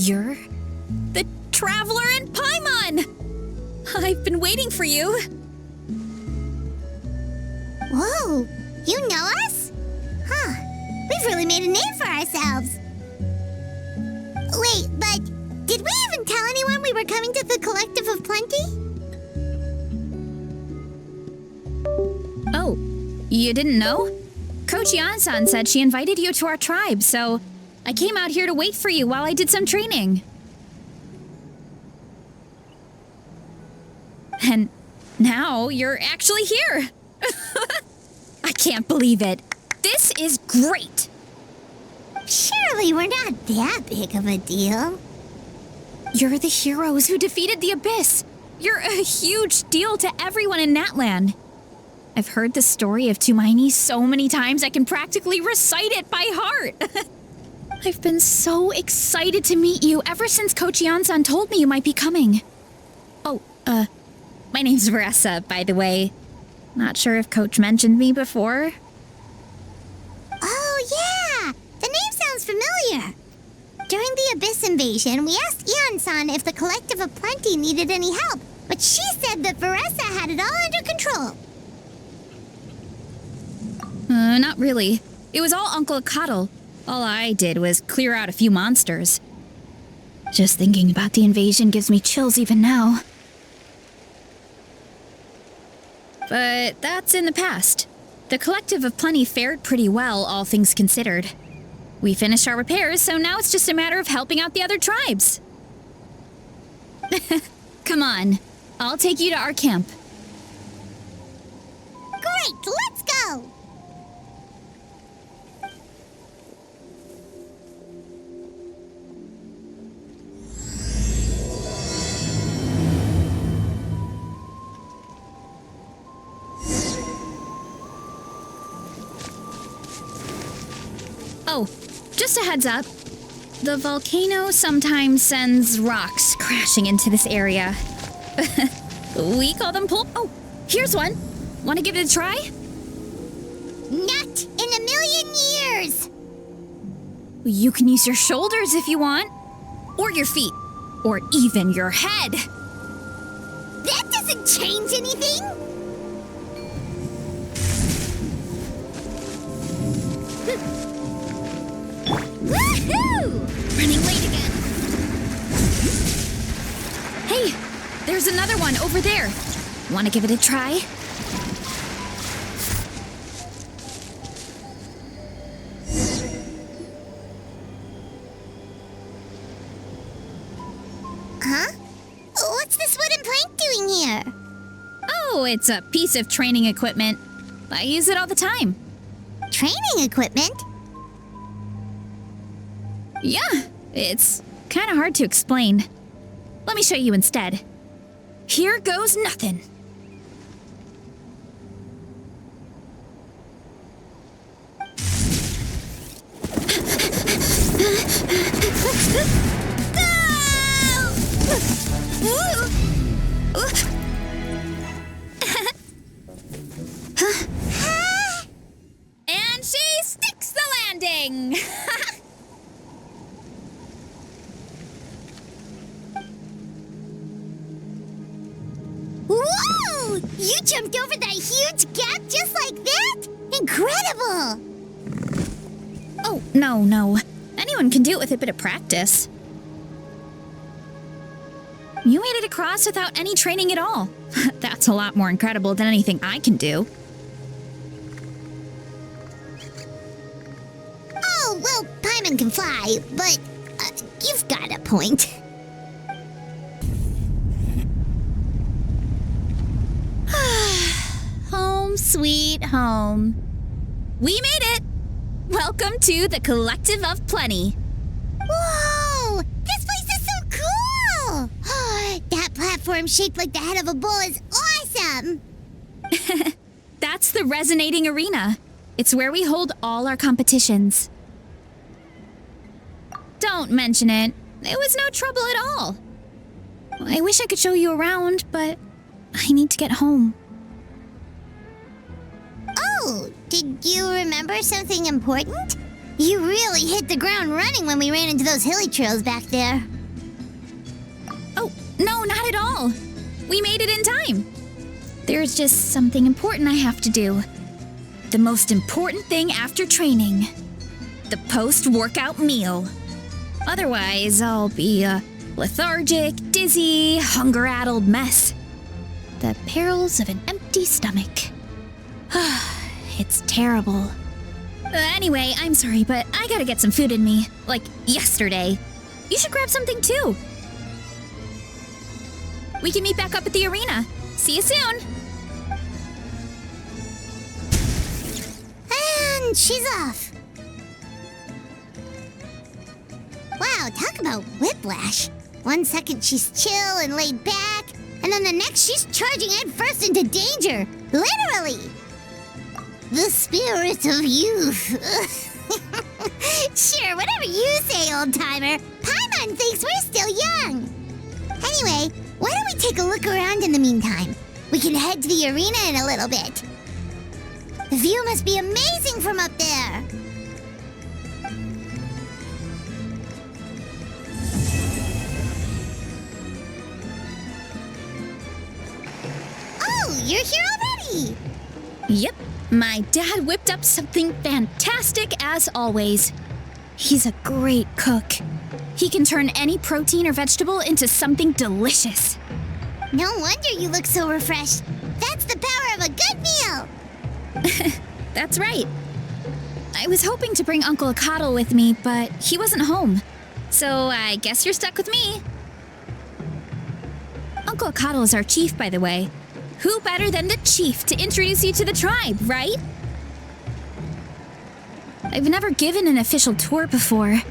You're the Traveler in Paimon! I've been waiting for you. Whoa, you know us? Huh, we've really made a name for ourselves. Wait, but did we even tell anyone we were coming to the Collective of Plenty? Oh, you didn't know? Coach Yan-san said she invited you to our tribe, so I came out here to wait for you while I did some training. And now you're actually here. I can't believe it. This is great. Surely we're not that big of a deal. You're the heroes who defeated the Abyss. You're a huge deal to everyone in Natlan. I've heard the story of Tumaini so many times I can practically recite it by heart. I've been so excited to meet you ever since Coach Yan-san told me you might be coming. Oh, my name's Varesa, by the way. Not sure if Coach mentioned me before. Oh, yeah! The name sounds familiar. During the Abyss invasion, we asked Ian-san if the Collective of Plenty needed any help, but she said that Varesa had it all under control. Not really. It was all Uncle Akatl. All I did was clear out a few monsters. Just thinking about the invasion gives me chills even now. But that's in the past. The Collective of Plenty fared pretty well, all things considered. We finished our repairs, so now it's just a matter of helping out the other tribes. Come on, I'll take you to our camp. Great, let's go! Oh, just a heads up. The volcano sometimes sends rocks crashing into this area. We call them Oh, here's one. Want to give it a try? Not in a million years! You can use your shoulders if you want. Or your feet. Or even your head. That doesn't change anything! Woohoo! Running late again. Hey, there's another one over there. Want to give it a try? Huh? What's this wooden plank doing here? Oh, it's a piece of training equipment. I use it all the time. Training equipment? Yeah, it's kind of hard to explain. Let me show you instead. Here goes nothing. And she sticks the landing! Whoa! You jumped over that huge gap just like that? Incredible! Oh, no. Anyone can do it with a bit of practice. You made it across without any training at all. That's a lot more incredible than anything I can do. Oh, well, Paimon can fly, but you've got a point. Home sweet home. We made it! Welcome to the Collective of Plenty. Whoa! This place is so cool! That platform shaped like the head of a bull is awesome! That's the Resonating Arena. It's where we hold all our competitions. Don't mention it. It was no trouble at all. I wish I could show you around, but I need to get home. Oh, did you remember something important? You really hit the ground running when we ran into those hilly trails back there. Oh, no, not at all. We made it in time. There's just something important I have to do. The most important thing after training. The post-workout meal. Otherwise, I'll be a lethargic, dizzy, hunger-addled mess. The perils of an empty stomach. It's terrible. Anyway, I'm sorry, but I gotta get some food in me. Like yesterday. You should grab something too. We can meet back up at the arena. See you soon. And she's off. Wow, talk about whiplash. 1 second she's chill and laid back, and then the next she's charging headfirst into danger. Literally. The spirit of youth. Sure, whatever you say, old-timer. Paimon thinks we're still young. Anyway, why don't we take a look around in the meantime? We can head to the arena in a little bit. The view must be amazing from up there. Oh, you're here already. Yep, my dad whipped up something fantastic as always. He's a great cook. He can turn any protein or vegetable into something delicious. No wonder you look so refreshed. That's the power of a good meal. That's right. I was hoping to bring Uncle Akatl with me, but he wasn't home. So I guess you're stuck with me. Uncle Akatl is our chief, by the way. Who better than the chief to introduce you to the tribe, right? I've never given an official tour before,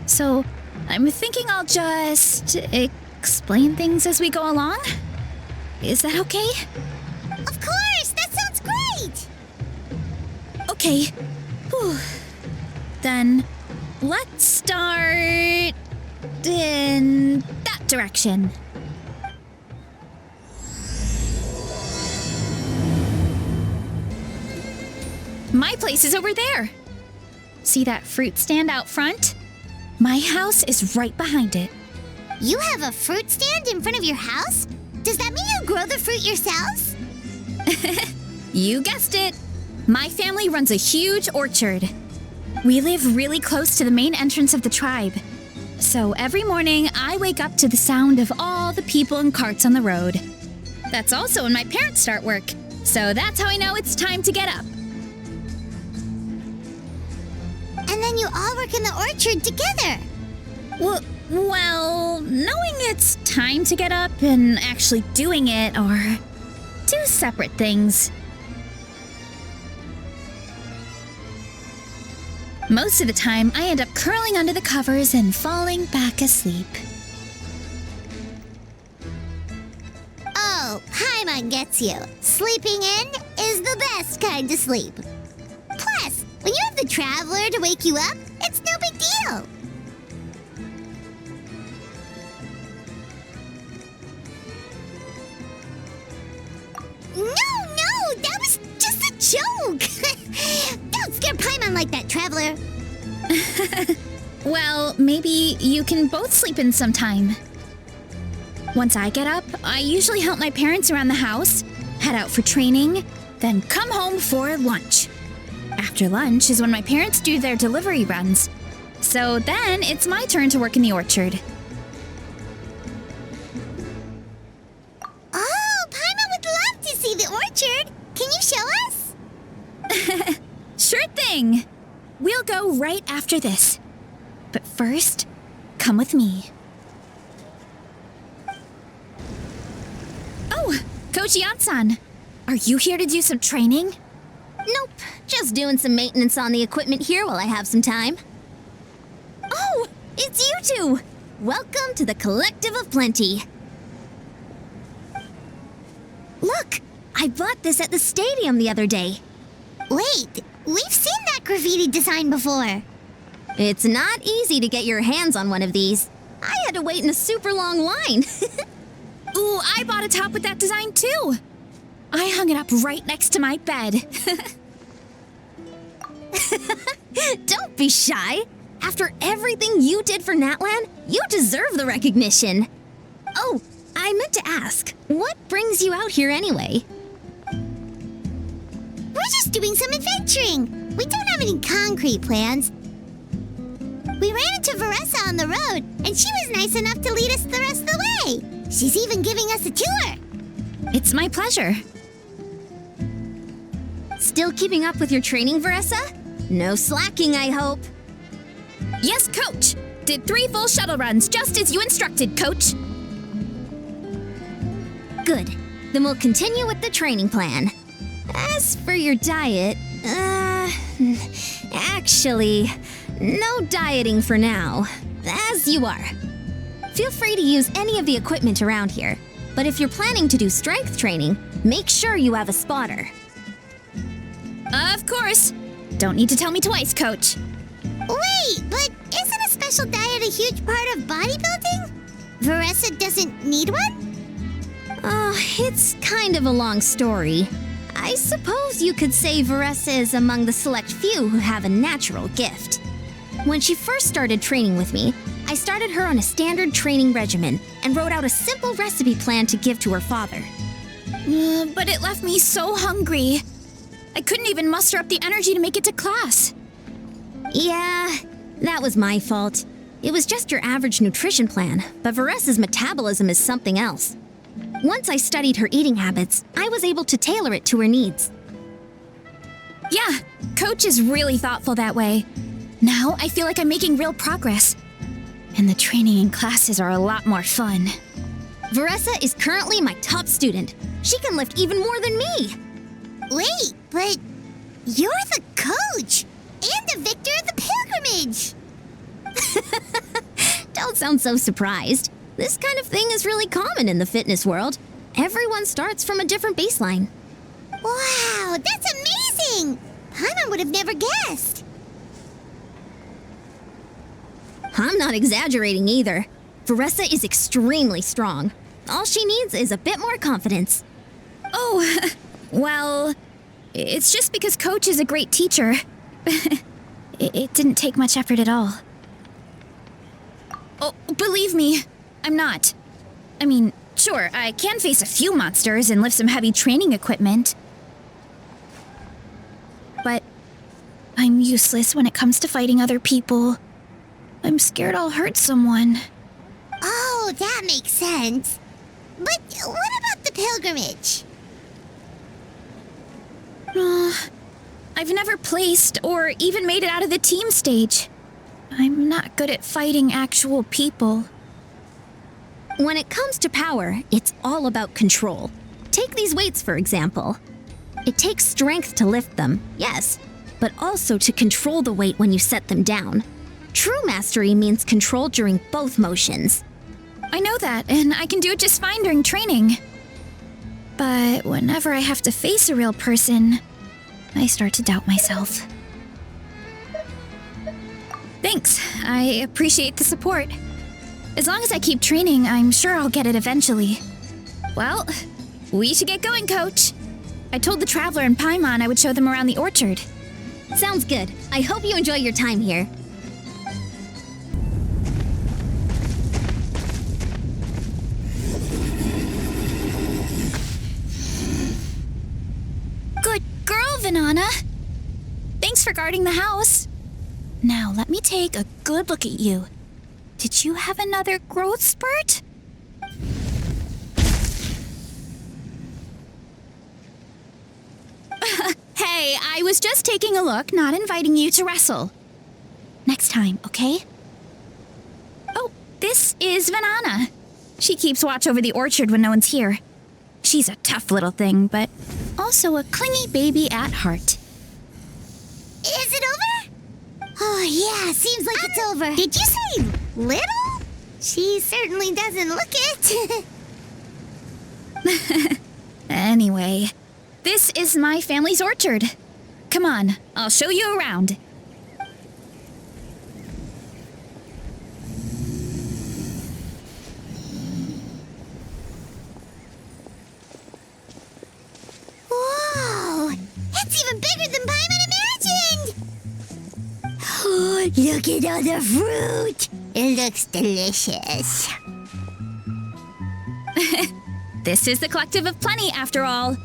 so I'm thinking I'll just explain things as we go along. Is that okay? Of course! That sounds great! Okay. Whew. Then let's start in that direction. My place is over there. See that fruit stand out front? My house is right behind it. You have a fruit stand in front of your house? Does that mean you grow the fruit yourselves? You guessed it. My family runs a huge orchard. We live really close to the main entrance of the tribe. So every morning, I wake up to the sound of all the people and carts on the road. That's also when my parents start work. So that's how I know it's time to get up. And then you all work in the orchard together. Well, knowing it's time to get up and actually doing it are two separate things. Most of the time, I end up curling under the covers and falling back asleep. Oh, Paimon gets you. Sleeping in is the best kind of sleep. Plus, when you have the traveler to wake you up, it's no big deal. No, that was just a joke. Don't scare Paimon like that, traveler. Well, maybe you can both sleep in sometime. Once I get up, I usually help my parents around the house, head out for training, then come home for lunch. After lunch is when my parents do their delivery runs. So then it's my turn to work in the orchard. Oh, Paimon would love to see the orchard. Can you show us? Sure thing. We'll go right after this. But first, come with me. Oh, Coach Yansan, are you here to do some training? Nope, just doing some maintenance on the equipment here while I have some time. Oh, it's you two! Welcome to the Collective of Plenty. Look, I bought this at the stadium the other day. Wait, we've seen that graffiti design before. It's not easy to get your hands on one of these. I had to wait in a super long line. Ooh, I bought a top with that design too. I hung it up right next to my bed. Don't be shy. After everything you did for Natlan, you deserve the recognition. Oh, I meant to ask, what brings you out here anyway? We're just doing some adventuring. We don't have any concrete plans. We ran into Varesa on the road, and she was nice enough to lead us the rest of the way. She's even giving us a tour. It's my pleasure. Still keeping up with your training, Varesa? No slacking, I hope. Yes, Coach! Did 3 full shuttle runs just as you instructed, Coach. Good. Then we'll continue with the training plan. As for your diet, actually, no dieting for now. As you are. Feel free to use any of the equipment around here. But if you're planning to do strength training, make sure you have a spotter. Of course. Don't need to tell me twice, Coach. Wait, but isn't a special diet a huge part of bodybuilding? Varesa doesn't need one? Oh, it's kind of a long story. I suppose you could say Varesa is among the select few who have a natural gift. When she first started training with me, I started her on a standard training regimen and wrote out a simple recipe plan to give to her father. But it left me so hungry. I couldn't even muster up the energy to make it to class. Yeah, that was my fault. It was just your average nutrition plan, but Varesa's metabolism is something else. Once I studied her eating habits, I was able to tailor it to her needs. Yeah, Coach is really thoughtful that way. Now I feel like I'm making real progress. And the training and classes are a lot more fun. Varesa is currently my top student. She can lift even more than me. Wait, but you're the coach and the victor of the pilgrimage. Don't sound so surprised. This kind of thing is really common in the fitness world. Everyone starts from a different baseline. Wow, that's amazing! Paimon would have never guessed. I'm not exaggerating either. Varesa is extremely strong. All she needs is a bit more confidence. Oh, well, it's just because Coach is a great teacher. It didn't take much effort at all. Oh, believe me, I'm not. I mean, sure, I can face a few monsters and lift some heavy training equipment. But I'm useless when it comes to fighting other people. I'm scared I'll hurt someone. Oh, that makes sense. But what about the pilgrimage? I've never placed or even made it out of the team stage. I'm not good at fighting actual people. When it comes to power, it's all about control. Take these weights, for example. It takes strength to lift them, yes, but also to control the weight when you set them down. True mastery means control during both motions. I know that, and I can do it just fine during training. But whenever I have to face a real person, I start to doubt myself. Thanks. I appreciate the support. As long as I keep training, I'm sure I'll get it eventually. Well, we should get going, Coach. I told the Traveler and Paimon I would show them around the orchard. Sounds good. I hope you enjoy your time here. Good girl, Vanana. Thanks for guarding the house. Now, let me take a good look at you. Did you have another growth spurt? Hey, I was just taking a look, not inviting you to wrestle. Next time, okay? Oh, this is Vanana. She keeps watch over the orchard when no one's here. She's a tough little thing, but also a clingy baby at heart. Is it over? Oh, yeah, seems like it's over. Did you say little? She certainly doesn't look it. Anyway, this is my family's orchard. Come on, I'll show you around. Whoa! It's even bigger than Paimon imagined! Look at all the fruit. It looks delicious. This is the Collective of Plenty, after all.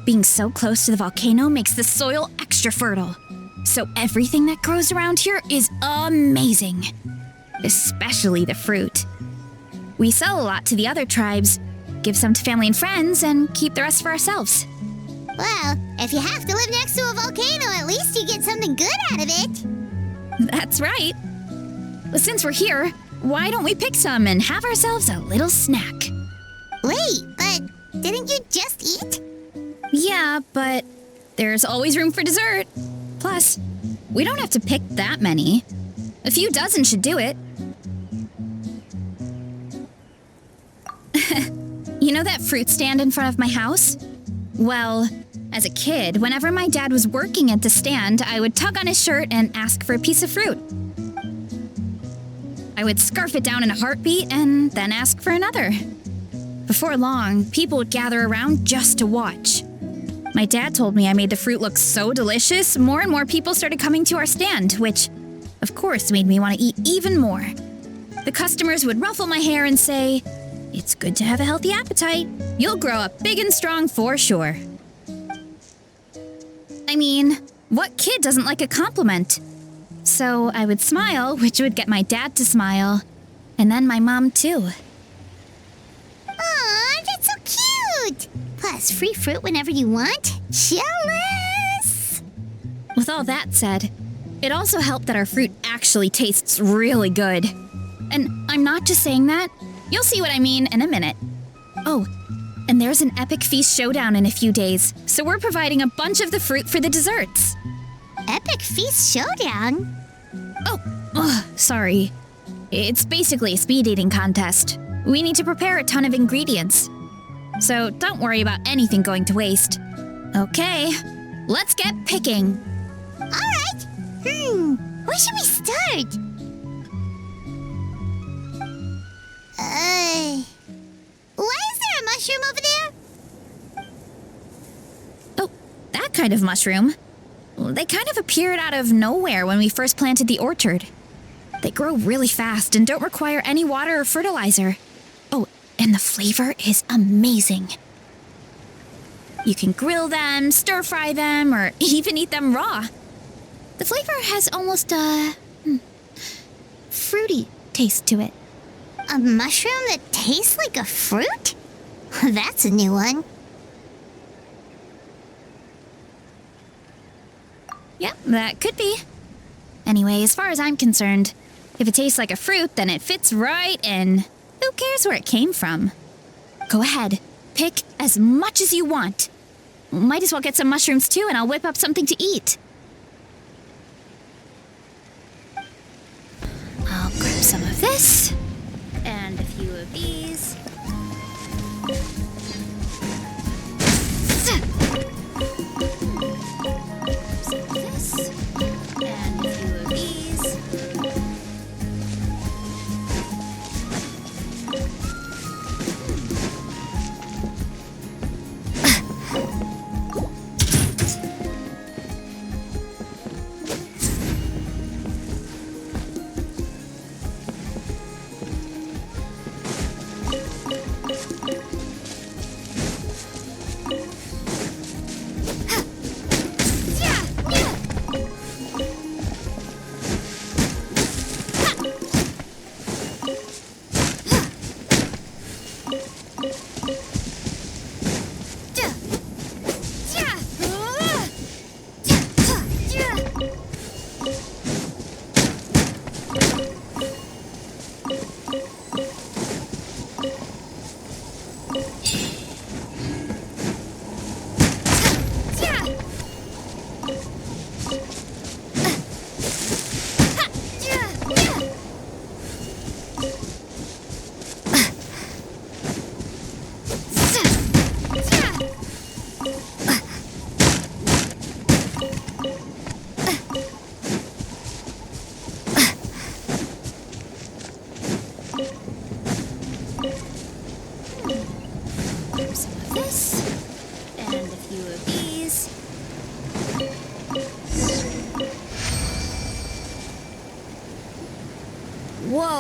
Being so close to the volcano makes the soil extra fertile. So everything that grows around here is amazing. Especially the fruit. We sell a lot to the other tribes, give some to family and friends, and keep the rest for ourselves. Well, if you have to live next to a volcano, at least you get something good out of it. That's right. Well, since we're here, why don't we pick some and have ourselves a little snack? Wait, but didn't you just eat? Yeah, but there's always room for dessert. Plus, we don't have to pick that many. A few dozen should do it. You know that fruit stand in front of my house? Well, as a kid, whenever my dad was working at the stand, I would tug on his shirt and ask for a piece of fruit. I would scarf it down in a heartbeat and then ask for another. Before long, people would gather around just to watch. My dad told me I made the fruit look so delicious, more and more people started coming to our stand, which, of course, made me want to eat even more. The customers would ruffle my hair and say, "It's good to have a healthy appetite. You'll grow up big and strong for sure." I mean, what kid doesn't like a compliment? So I would smile, which would get my dad to smile, and then my mom too. Aw, that's so cute! Plus, free fruit whenever you want. Jealous! With all that said, it also helped that our fruit actually tastes really good. And I'm not just saying that. You'll see what I mean in a minute. Oh, and there's an epic feast showdown in a few days, so we're providing a bunch of the fruit for the desserts. Epic Feast Showdown? Oh, sorry. It's basically a speed eating contest. We need to prepare a ton of ingredients. So don't worry about anything going to waste. Okay, let's get picking. Alright. Where should we start? Why is there a mushroom over there? Oh, that kind of mushroom. They kind of appeared out of nowhere when we first planted the orchard. They grow really fast and don't require any water or fertilizer. Oh, and the flavor is amazing. You can grill them, stir-fry them, or even eat them raw. The flavor has almost a fruity taste to it. A mushroom that tastes like a fruit? That's a new one. Yep, that could be. Anyway, as far as I'm concerned, if it tastes like a fruit, then it fits right in. Who cares where it came from? Go ahead, pick as much as you want. Might as well get some mushrooms too, and I'll whip up something to eat. I'll grab some of this, and a few of these. Some of this, and a few of these.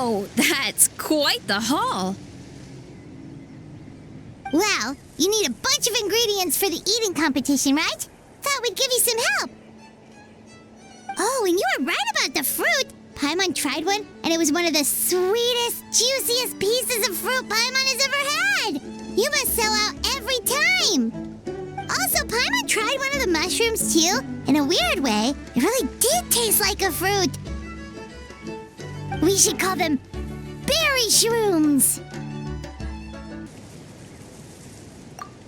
Whoa, that's quite the haul. Well, you need a bunch of ingredients for the eating competition, right? Thought we'd give you some help. Oh, and you were right about the fruit. Paimon tried one, and it was one of the sweetest, juiciest pieces of fruit Paimon has ever had. You must sell out every time. Also, Paimon tried one of the mushrooms, too. In a weird way, it really did taste like a fruit. We should call them berry shrooms.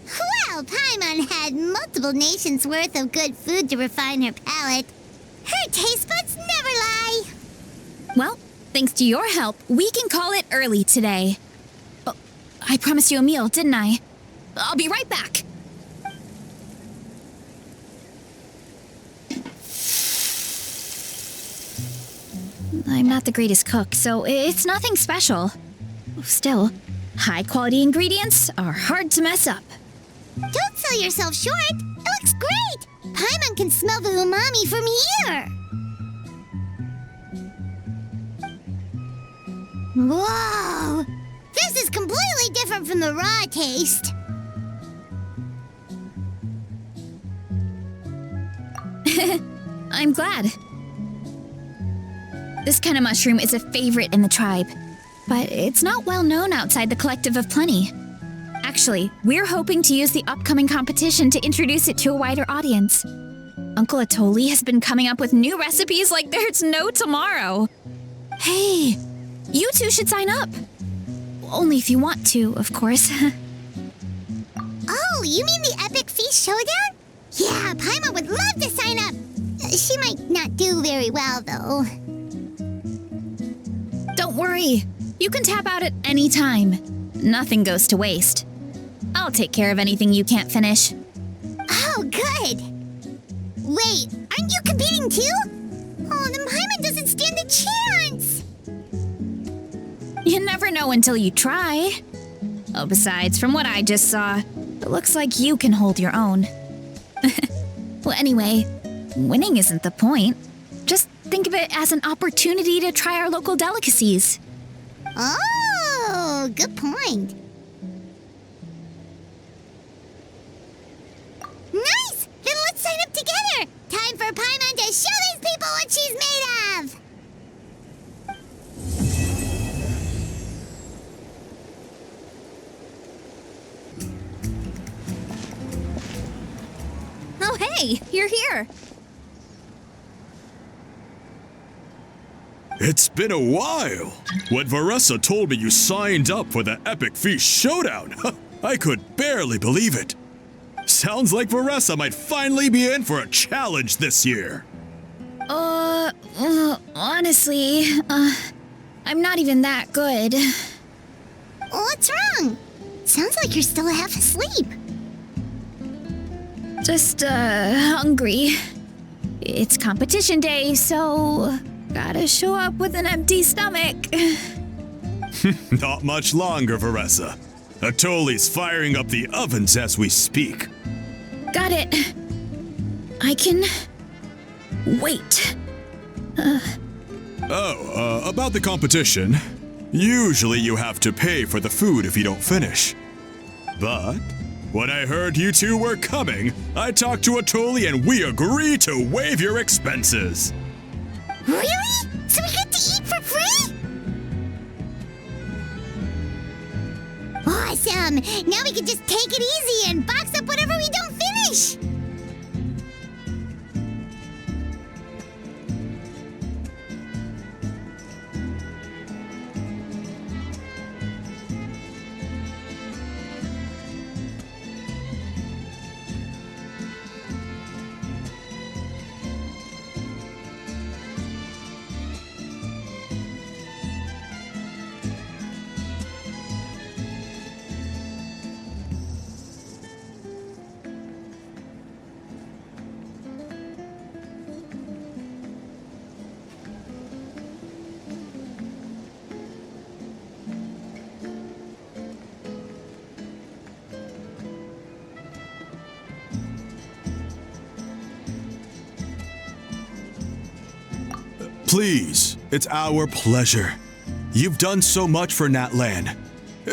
Well, Paimon had multiple nations' worth of good food to refine her palate. Her taste buds never lie. Well, thanks to your help, we can call it early today. Oh, I promised you a meal, didn't I? I'll be right back. I'm not the greatest cook, so it's nothing special. Still, high-quality ingredients are hard to mess up. Don't sell yourself short. It looks great. Paimon can smell the umami from here. Whoa! This is completely different from the raw taste. I'm glad. This kind of mushroom is a favorite in the tribe, but it's not well known outside the Collective of Plenty. Actually, we're hoping to use the upcoming competition to introduce it to a wider audience. Uncle Atoli has been coming up with new recipes like there's no tomorrow. Hey, you two should sign up. Only if you want to, of course. Oh, you mean the Epic Feast Showdown? Yeah, Paimon would love to sign up. She might not do very well, though. Don't worry. You can tap out at any time. Nothing goes to waste. I'll take care of anything you can't finish. Oh, good. Wait, aren't you competing too? Oh, then Paimon doesn't stand a chance. You never know until you try. Oh, besides, from what I just saw, it looks like you can hold your own. Well, anyway, winning isn't the point. Just think of it as an opportunity to try our local delicacies. Oh, good point. Nice! Then let's sign up together! Time for Paimon to show these people what she's made of! Oh, hey, you're here. It's been a while. When Varesa told me you signed up for the Epic Feast Showdown, I could barely believe it. Sounds like Varesa might finally be in for a challenge this year. Honestly, I'm not even that good. What's wrong? Sounds like you're still half asleep. Just, hungry. It's competition day, so gotta show up with an empty stomach. Not much longer, Varesa. Atoli's firing up the ovens as we speak. Got it. I can wait. About the competition. Usually you have to pay for the food if you don't finish. But when I heard you two were coming, I talked to Atoli and we agreed to waive your expenses. Really? So we get to eat for free? Awesome! Now we can just take it easy and box up whatever we don't finish! Please, it's our pleasure. You've done so much for Natlan.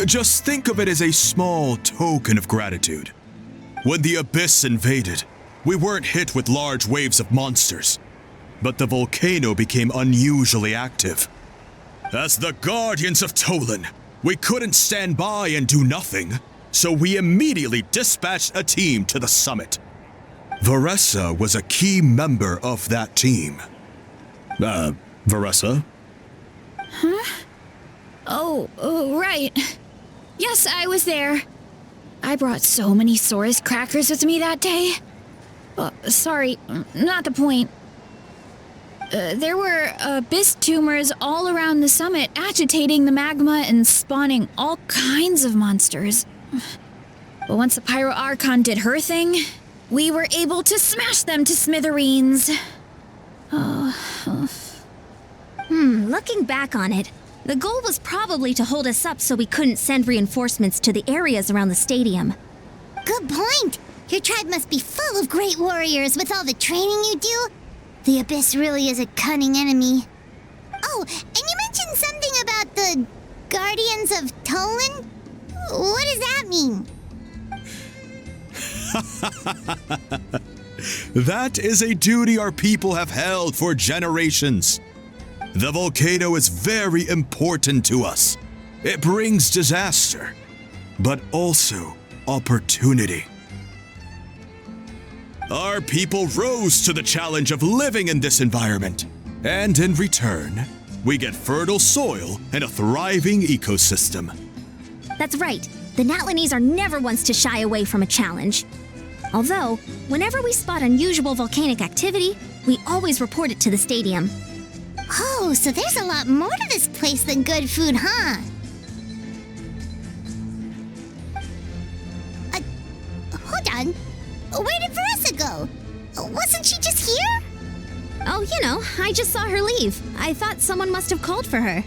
Just think of it as a small token of gratitude. When the Abyss invaded, we weren't hit with large waves of monsters, but the volcano became unusually active. As the Guardians of Tolan, we couldn't stand by and do nothing, so we immediately dispatched a team to the summit. Varesa was a key member of that team. Varesa? Oh, right. Yes, I was there. I brought so many Saurus crackers with me that day. Sorry, not the point. There were abyss tumors all around the summit, agitating the magma and spawning all kinds of monsters. But once the Pyro Archon did her thing, we were able to smash them to smithereens. Looking back on it, the goal was probably to hold us up so we couldn't send reinforcements to the areas around the stadium. Good point. Your tribe must be full of great warriors with all the training you do. The Abyss really is a cunning enemy. Oh, and you mentioned something about the Guardians of Tolan? What does that mean? That is a duty our people have held for generations. The volcano is very important to us. It brings disaster, but also opportunity. Our people rose to the challenge of living in this environment, and in return, we get fertile soil and a thriving ecosystem. That's right. The Natlanese are never ones to shy away from a challenge. Although, whenever we spot unusual volcanic activity, we always report it to the stadium. Oh, so there's a lot more to this place than good food, huh? Hold on. Where did Varesa go? Wasn't she just here? Oh, I just saw her leave. I thought someone must have called for her.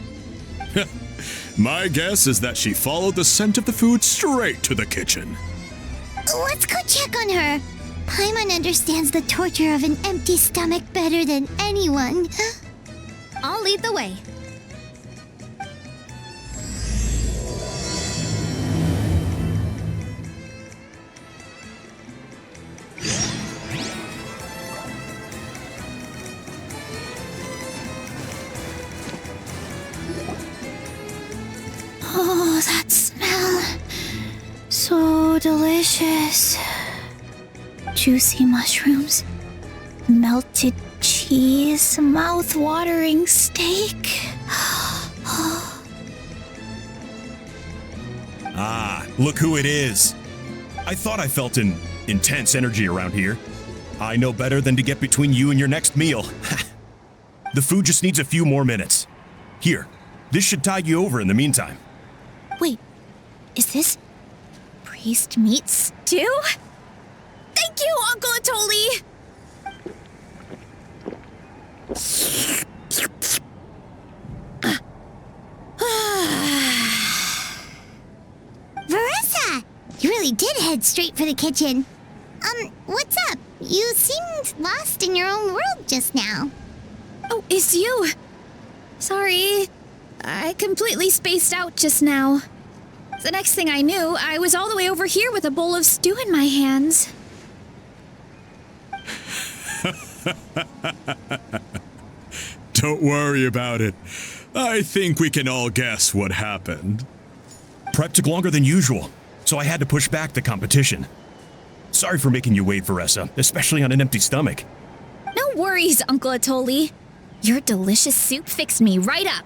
My guess is that she followed the scent of the food straight to the kitchen. Let's go check on her. Paimon understands the torture of an empty stomach better than anyone. I'll lead the way. Oh, that smell. So delicious. Juicy mushrooms, melted cheese, mouth-watering steak. Ah, look who it is. I thought I felt an intense energy around here. I know better than to get between you and your next meal. The food just needs a few more minutes. Here, this should tide you over in the meantime. Wait, is this priest meat stew? Thank you, Uncle Atoli! Varesa! You really did head straight for the kitchen. What's up? You seemed lost in your own world just now. Oh, it's you. Sorry, I completely spaced out just now. The next thing I knew, I was all the way over here with a bowl of stew in my hands. Don't worry about it. I think we can all guess what happened. Prep took longer than usual, so I had to push back the competition. Sorry for making you wait, Varesa, especially on an empty stomach. No worries, Uncle Atoli. Your delicious soup fixed me right up.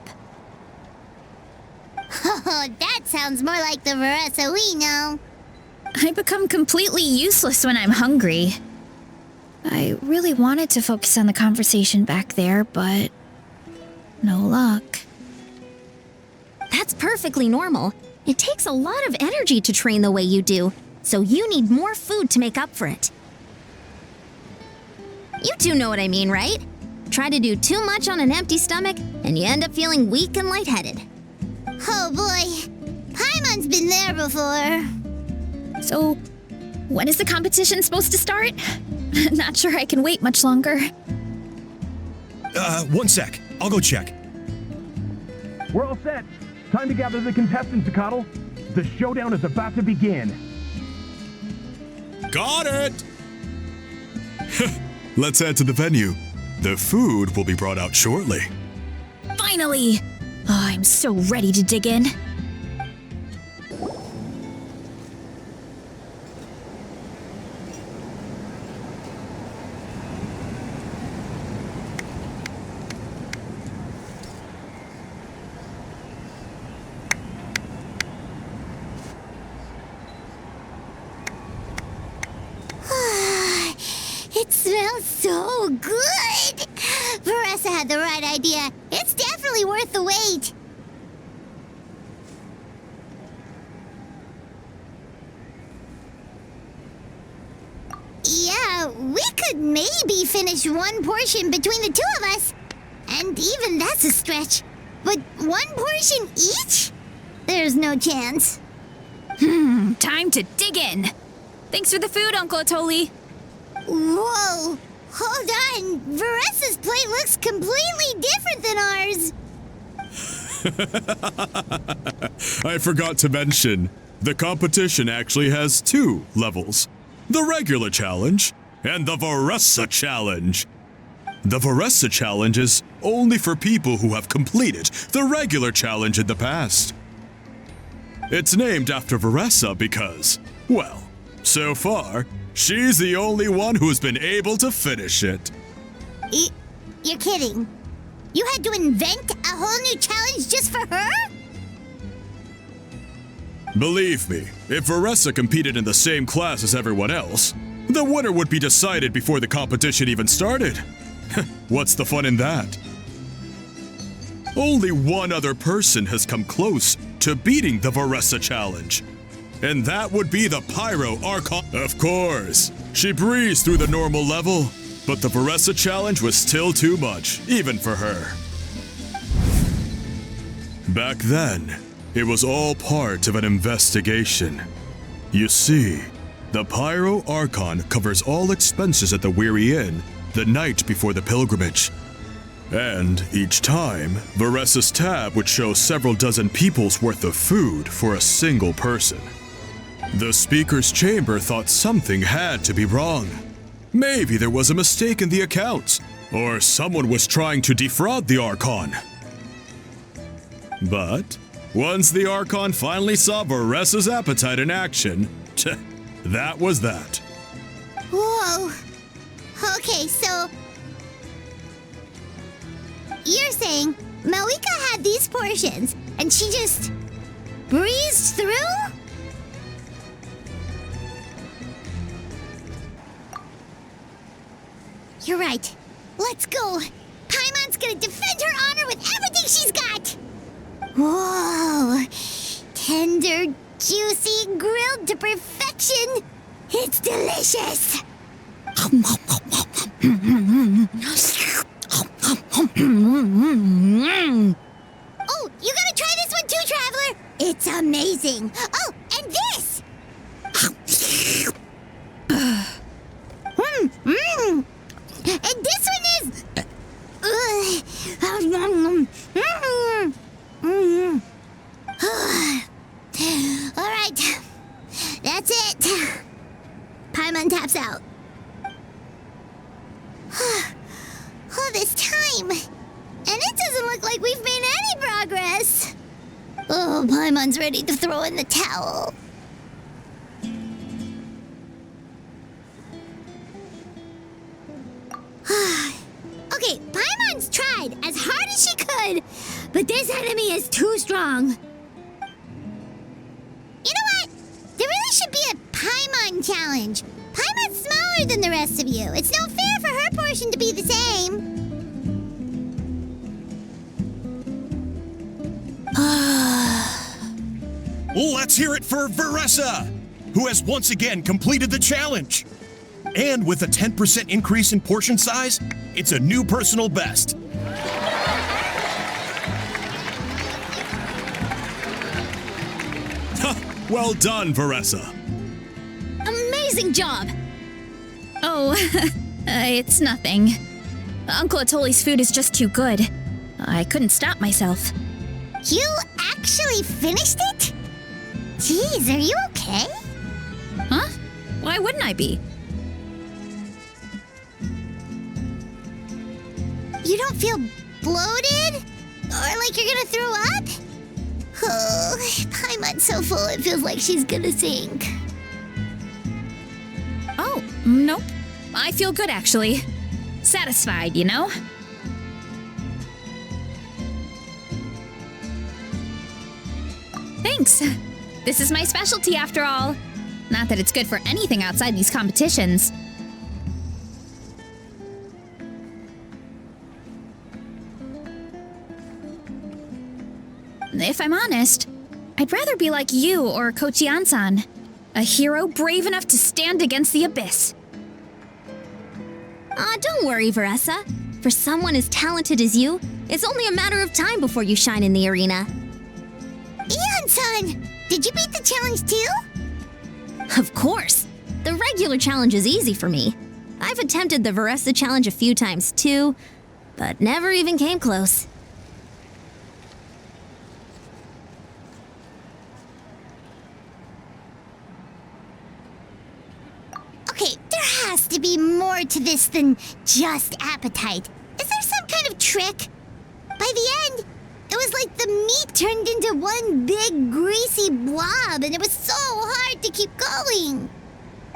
Oh, that sounds more like the Varesa we know. I become completely useless when I'm hungry. I really wanted to focus on the conversation back there, but no luck. That's perfectly normal. It takes a lot of energy to train the way you do, so you need more food to make up for it. You two know what I mean, right? Try to do too much on an empty stomach, and you end up feeling weak and lightheaded. Oh boy, Paimon's been there before. So, when is the competition supposed to start? Not sure I can wait much longer. 1 sec. I'll go check. We're all set. Time to gather the contestants, Zacatl. The showdown is about to begin. Got it! Let's head to the venue. The food will be brought out shortly. Finally! Oh, I'm so ready to dig in. It smells so good! Varesa had the right idea. It's definitely worth the wait. Yeah, we could maybe finish one portion between the two of us. And even that's a stretch. But one portion each? There's no chance. Time to dig in. Thanks for the food, Uncle Atoli. Whoa! Hold on! Varesa's plate looks completely different than ours! I forgot to mention, the competition actually has 2 levels. The regular challenge and the Varesa challenge. The Varesa challenge is only for people who have completed the regular challenge in the past. It's named after Varesa because, well, so far, she's the only one who's been able to finish it. You're kidding. You had to invent a whole new challenge just for her? Believe me, if Varesa competed in the same class as everyone else, the winner would be decided before the competition even started. What's the fun in that? Only one other person has come close to beating the Varesa challenge. And that would be the Pyro Archon. Of course, she breezed through the normal level, but the Varesa challenge was still too much, even for her. Back then, it was all part of an investigation. You see, the Pyro Archon covers all expenses at the Weary Inn the night before the pilgrimage. And each time, Varesa's tab would show several dozen people's worth of food for a single person. The speaker's chamber thought something had to be wrong. Maybe there was a mistake in the accounts, or someone was trying to defraud the Archon. But once the Archon finally saw Varesa's appetite in action, that was that. Whoa. Okay, so you're saying Malika had these portions and she just breezed through? You're right. Let's go. Paimon's gonna defend her honor with everything she's got. Whoa. Tender, juicy, grilled to perfection. It's delicious. Oh, you gotta try this one too, Traveler. It's amazing. Oh, and this. And this one is. All right, that's it. Paimon taps out. All this time, and it doesn't look like we've made any progress. Oh, Paimon's ready to throw in the towel. Okay, Paimon's tried as hard as she could, but this enemy is too strong. You know what? There really should be a Paimon challenge. Paimon's smaller than the rest of you. It's no fair for her portion to be the same. Let's hear it for Varesa, who has once again completed the challenge. And with a 10% increase in portion size, it's a new personal best. Well done, Varesa. Amazing job! Oh, it's nothing. Uncle Atoli's food is just too good. I couldn't stop myself. You actually finished it? Jeez, are you okay? Huh? Why wouldn't I be? You don't feel bloated? Or like you're gonna throw up? Oh, Paimon's so full it feels like she's gonna sink. Oh, nope. I feel good, actually. Satisfied, you know? Thanks. This is my specialty, after all. Not that it's good for anything outside these competitions. If I'm honest, I'd rather be like you or Kochi-an-san. A hero brave enough to stand against the abyss. Don't worry, Varesa. For someone as talented as you, it's only a matter of time before you shine in the arena. Ian-san, did you beat the challenge too? Of course. The regular challenge is easy for me. I've attempted the Varesa challenge a few times too, but never even came close. Okay, there has to be more to this than just appetite. Is there some kind of trick? By the end, it was like the meat turned into one big greasy blob and it was so hard to keep going.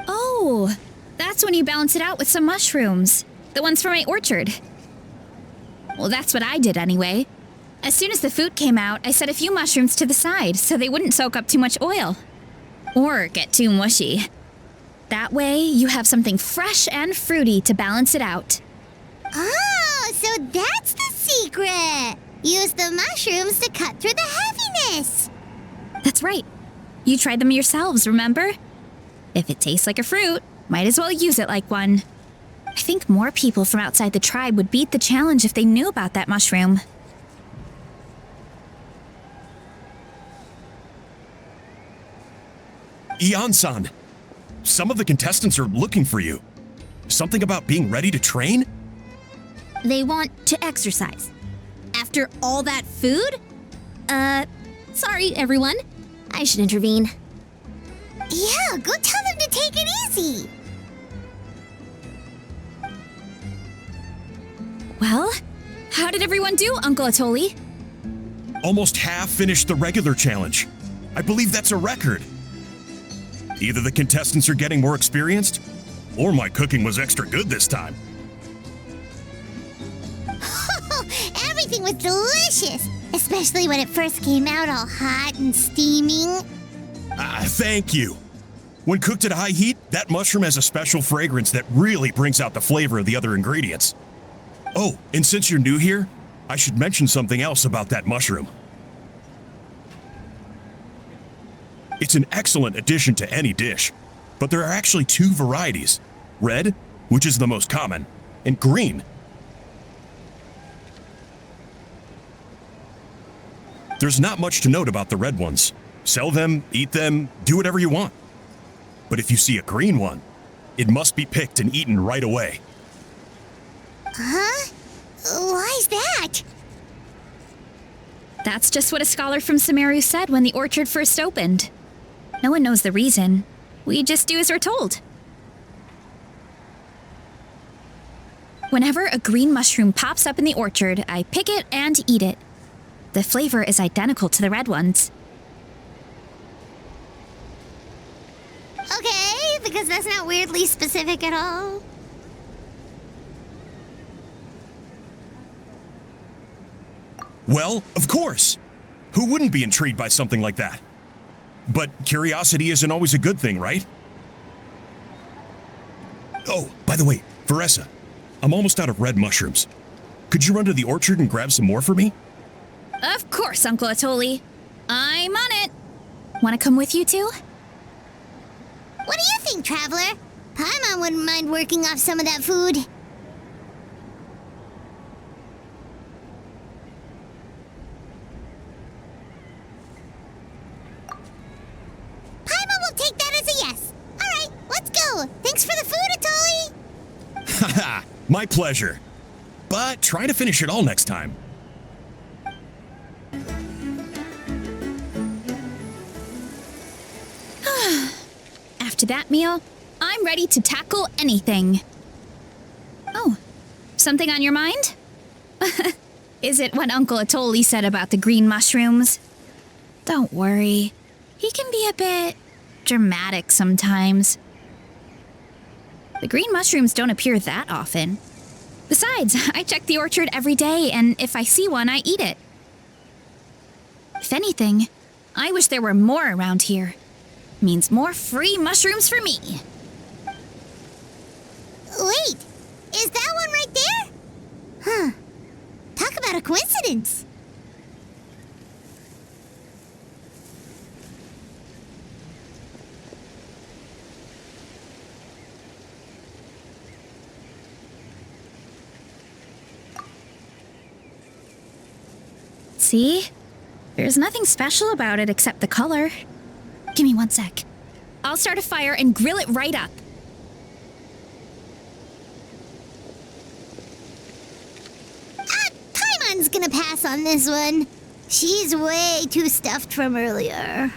Oh, that's when you balance it out with some mushrooms. The ones from my orchard. Well, that's what I did anyway. As soon as the food came out, I set a few mushrooms to the side so they wouldn't soak up too much oil. Or get too mushy. That way, you have something fresh and fruity to balance it out. Oh, so that's the secret. Use the mushrooms to cut through the heaviness. That's right. You tried them yourselves, remember? If it tastes like a fruit, might as well use it like one. I think more people from outside the tribe would beat the challenge if they knew about that mushroom. Ian-san, some of the contestants are looking for you. Something about being ready to train? They want to exercise. After all that food? Sorry, everyone. I should intervene. Yeah, go tell them to take it easy. Well, how did everyone do, Uncle Atoli? Almost half finished the regular challenge. I believe that's a record. Either the contestants are getting more experienced, or my cooking was extra good this time. Everything was delicious, especially when it first came out all hot and steaming. Thank you. When cooked at high heat, that mushroom has a special fragrance that really brings out the flavor of the other ingredients. Oh, and since you're new here, I should mention something else about that mushroom. It's an excellent addition to any dish, but there are actually two varieties. Red, which is the most common, and green. There's not much to note about the red ones. Sell them, eat them, do whatever you want. But if you see a green one, it must be picked and eaten right away. Huh? Why's that? That's just what a scholar from Sumeru said when the orchard first opened. No one knows the reason. We just do as we're told. Whenever a green mushroom pops up in the orchard, I pick it and eat it. The flavor is identical to the red ones. Okay, because that's not weirdly specific at all. Well, of course. Who wouldn't be intrigued by something like that? But curiosity isn't always a good thing, right? Oh, by the way, Varesa, I'm almost out of red mushrooms. Could you run to the orchard and grab some more for me? Of course, Uncle Atoli. I'm on it. Want to come with you too? What do you think, Traveler? Paimon wouldn't mind working off some of that food. Paimon will take that as a yes. All right, let's go. Thanks for the food, Atoli. Haha, my pleasure. But try to finish it all next time. after that meal, I'm ready to tackle anything. Oh, something on your mind? Is it what Uncle Atoli said about the green mushrooms? Don't worry. He can be a bit dramatic sometimes. The green mushrooms don't appear that often. Besides, I check the orchard every day, and if I see one, I eat it. If anything, I wish there were more around here. Means more free mushrooms for me. Wait, is that one right there? Huh. Talk about a coincidence. See? There's nothing special about it except the color. Give me 1 sec. I'll start a fire and grill it right up. Paimon's gonna pass on this one. She's way too stuffed from earlier.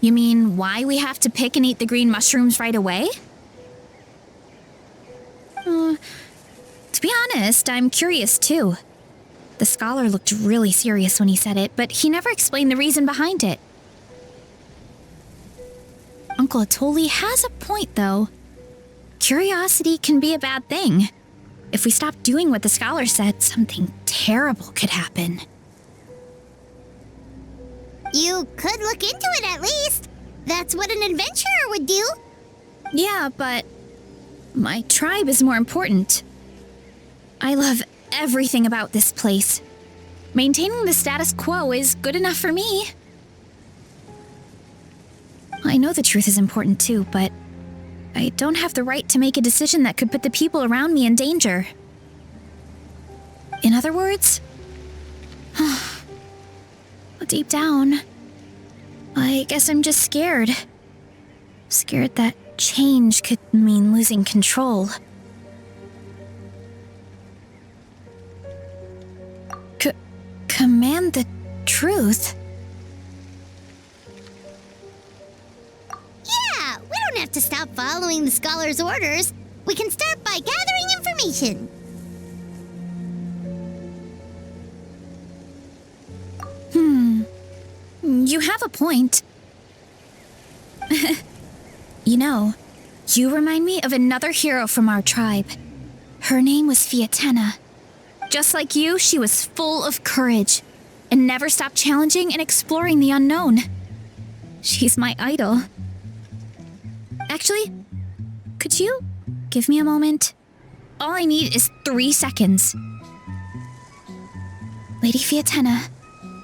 You mean why we have to pick and eat the green mushrooms right away? To be honest, I'm curious too. The scholar looked really serious when he said it, but he never explained the reason behind it. Uncle Atoli has a point, though. Curiosity can be a bad thing. If we stop doing what the scholar said, something terrible could happen. You could look into it at least. That's what an adventurer would do. Yeah, but my tribe is more important. I love everything about this place. Maintaining the status quo is good enough for me. I know the truth is important too, but I don't have the right to make a decision that could put the people around me in danger. In other words, deep down, I guess I'm just scared. Scared that change could mean losing control. Command the truth? Yeah, we don't have to stop following the scholar's orders. We can start by gathering information. You have a point. You know, you remind me of another hero from our tribe. Her name was Fiatena. Just like you, she was full of courage and never stopped challenging and exploring the unknown. She's my idol. Actually, could you give me a moment? All I need is 3 seconds. Lady Fiatena,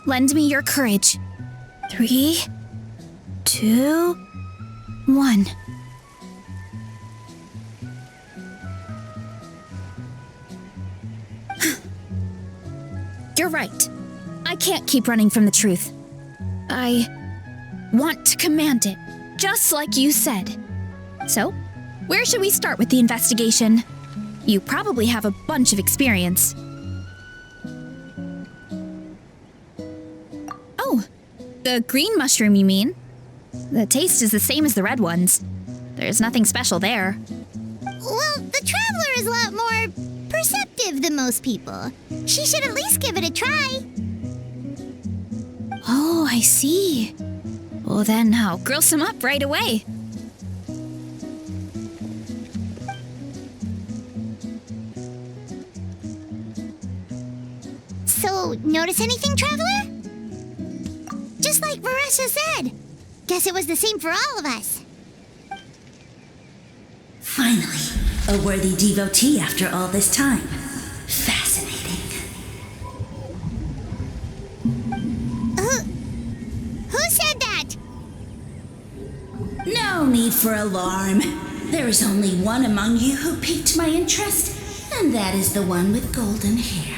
lend me your courage. 3, 2, 1. You're right. I can't keep running from the truth. I want to command it, just like you said. So, where should we start with the investigation? You probably have a bunch of experience. Oh, the green mushroom, you mean? The taste is the same as the red ones. There's nothing special there. Well, the traveler is a lot more perceptive than most people. She should at least give it a try. Oh, I see. Well, then I'll grill some up right away. So, notice anything, traveler? Just like Varesa said. Guess it was the same for all of us. Finally, a worthy devotee after all this time. Fascinating. Who said that? No need for alarm. There is only one among you who piqued my interest, and that is the one with golden hair.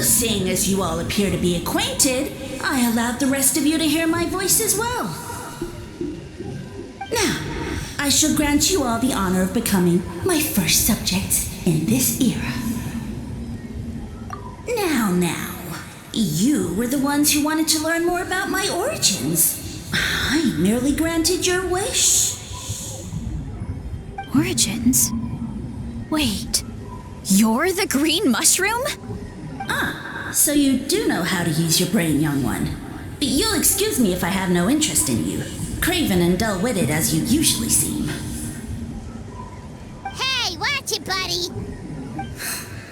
Seeing as you all appear to be acquainted, I allowed the rest of you to hear my voice as well. Now, I shall grant you all the honor of becoming my first subjects in this era. Now, You were the ones who wanted to learn more about my origins. I merely granted your wish. Origins? Wait, you're the green mushroom? So you do know how to use your brain, young one. But you'll excuse me if I have no interest in you, craven and dull-witted as you usually seem. Hey, watch it, buddy.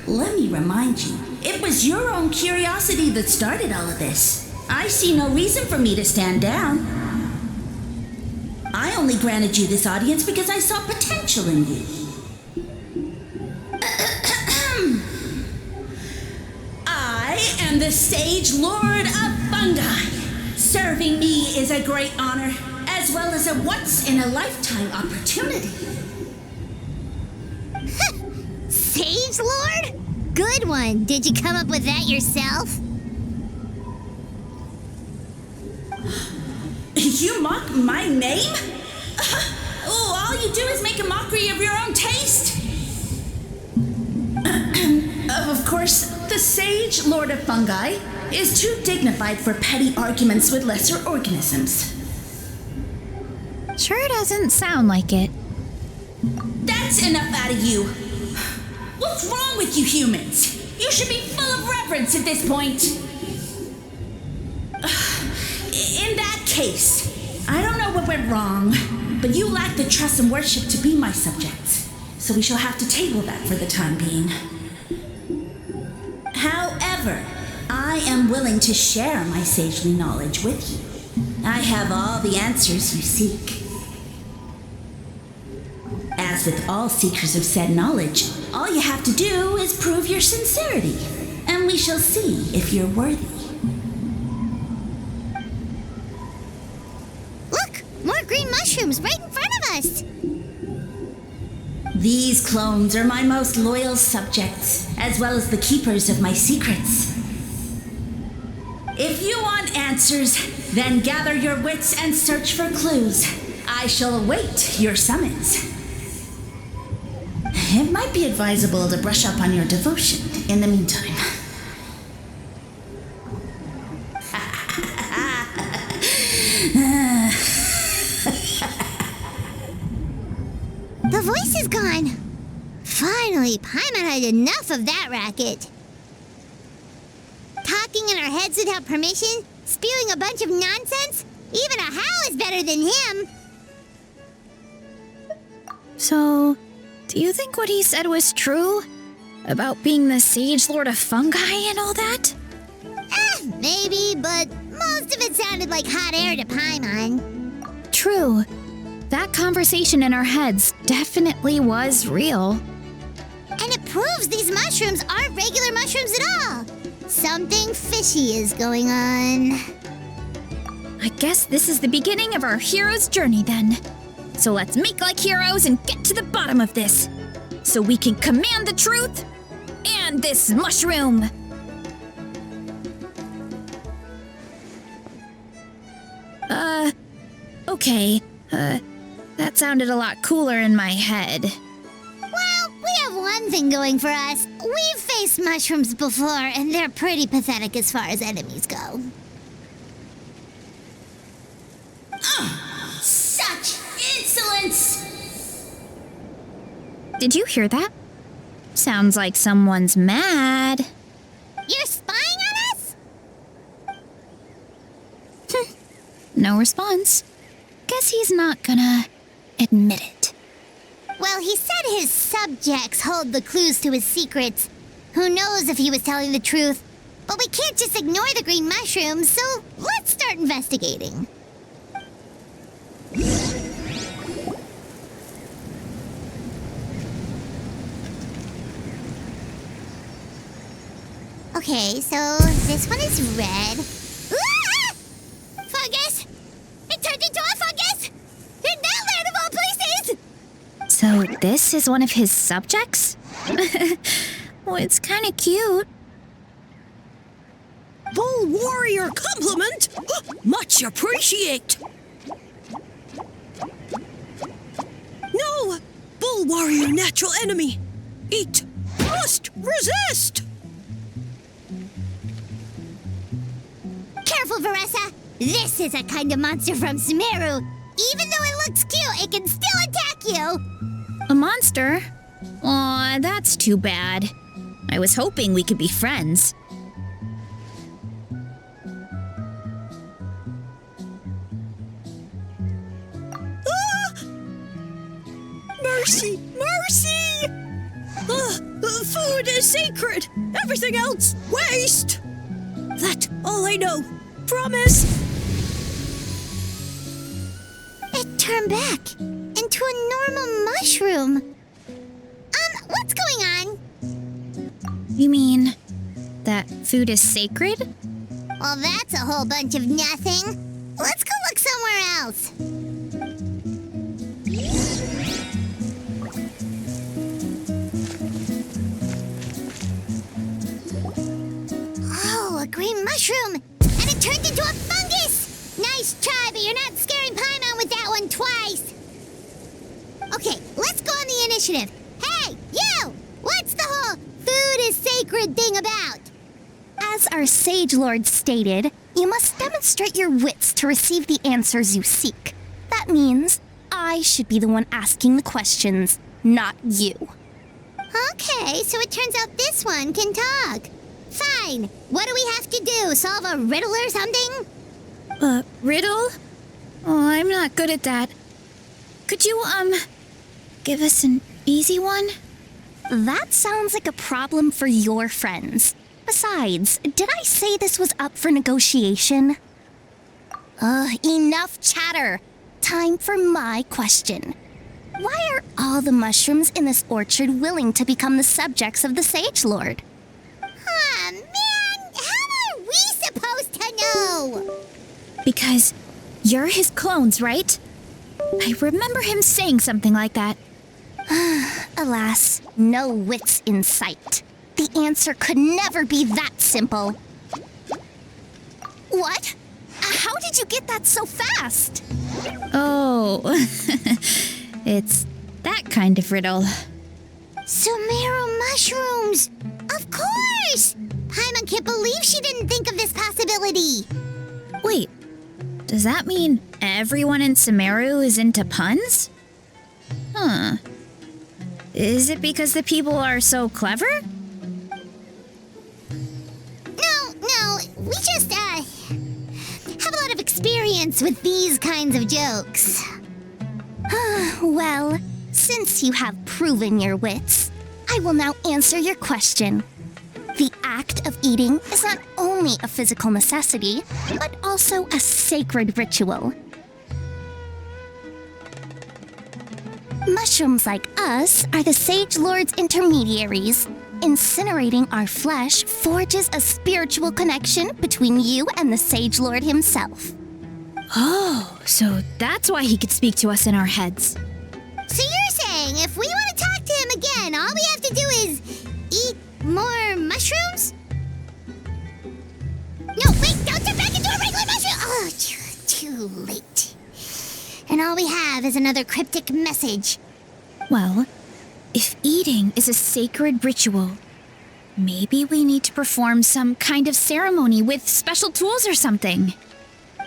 Let me remind you, it was your own curiosity that started all of this. I see no reason for me to stand down. I only granted you this audience because I saw potential in you. I am the Sage Lord of Fungi. Serving me is a great honor, as well as a once-in-a-lifetime opportunity. Sage Lord? Good one. Did you come up with that yourself? You mock my name? Oh, all you do is make a mockery of your own taste. Of course, the Sage Lord of Fungi is too dignified for petty arguments with lesser organisms. Sure doesn't sound like it. That's enough out of you. What's wrong with you humans? You should be full of reverence at this point. In that case, I don't know what went wrong, but you lack the trust and worship to be my subjects, so we shall have to table that for the time being. However, I am willing to share my sagely knowledge with you. I have all the answers you seek. As with all seekers of said knowledge, all you have to do is prove your sincerity, and we shall see if you're worthy. Look, more green mushrooms right in front of us. These clones are my most loyal subjects, as well as the keepers of my secrets. If you want answers, then gather your wits and search for clues. I shall await your summons. It might be advisable to brush up on your devotion in the meantime. The voice is gone. Finally, Paimon had enough of that racket. Talking in our heads without permission, spewing a bunch of nonsense. Even a howl is better than him. So, do you think what he said was true? About being the Sage Lord of Fungi and all that? Maybe, but most of it sounded like hot air to Paimon. True. That conversation in our heads definitely was real. And it proves these mushrooms aren't regular mushrooms at all. Something fishy is going on. I guess this is the beginning of our hero's journey then. So let's make like heroes and get to the bottom of this. So we can command the truth and this mushroom. Okay. That sounded a lot cooler in my head. Well, we have one thing going for us. We've faced mushrooms before, and they're pretty pathetic as far as enemies go. Such insolence! Did you hear that? Sounds like someone's mad. You're spying on us? No response. Guess he's not gonna admit it. Well, he said his subjects hold the clues to his secrets. Who knows if he was telling the truth? But we can't just ignore the green mushrooms, so let's start investigating. Okay, so this one is red. Ah! Fungus! It turned into a fungus! In that land of all places! So this is one of his subjects? Well, it's kind of cute. Bull warrior compliment! Much appreciate! No! Bull warrior natural enemy! Eat! Must resist! careful, Varesa. This is a kind of monster from Sumeru. Even though it looks cute, it can still attack you. A monster? Aw, that's too bad. I was hoping we could be friends. Mercy! Mercy! Food is sacred! Everything else, waste! That's all I know. Promise! It turned back into a normal mushroom. What's going on? You mean that food is sacred? Well, that's a whole bunch of nothing. Let's go look somewhere else. Oh, a green mushroom! And it turned into a fungus! Nice try, but you're not scaring Paimon with that one twice. Okay, let's go on the initiative. Hey, you! What's the whole food is sacred thing about? As our Sage Lord stated, you must demonstrate your wits to receive the answers you seek. That means I should be the one asking the questions, not you. Okay, so it turns out this one can talk. Fine. What do we have to do? Solve a riddle or something? Riddle? Oh, I'm not good at that. Could you, give us an easy one? That sounds like a problem for your friends. Besides, did I say this was up for negotiation? Enough chatter. Time for my question. Why are all the mushrooms in this orchard willing to become the subjects of the Sage Lord? Man, how are we supposed to know? Because you're his clones, right? I remember him saying something like that. Alas, no wits in sight. The answer could never be that simple. What? How did you get that so fast? Oh, it's that kind of riddle. Sumeru mushrooms! Of course! Paimon can't believe she didn't think of this possibility. Wait, does that mean everyone in Sumeru is into puns? Huh. Is it because the people are so clever? No, we just, have a lot of experience with these kinds of jokes. Well, since you have proven your wits, I will now answer your question. The act of eating is not only a physical necessity, but also a sacred ritual. Mushrooms like us are the Sage Lord's intermediaries. Incinerating our flesh forges a spiritual connection between you and the Sage Lord himself. Oh, so that's why he could speak to us in our heads. So you're saying if we want to talk to him again, all we have to do is eat more mushrooms? No, wait, don't turn back into a regular mushroom! Oh, too late. And all we have is another cryptic message. Well, if eating is a sacred ritual, maybe we need to perform some kind of ceremony with special tools or something.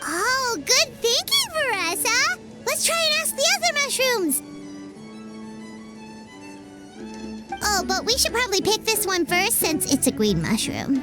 Oh, good thinking, Varesa! Let's try and ask the other mushrooms! Oh, but we should probably pick this one first since it's a green mushroom.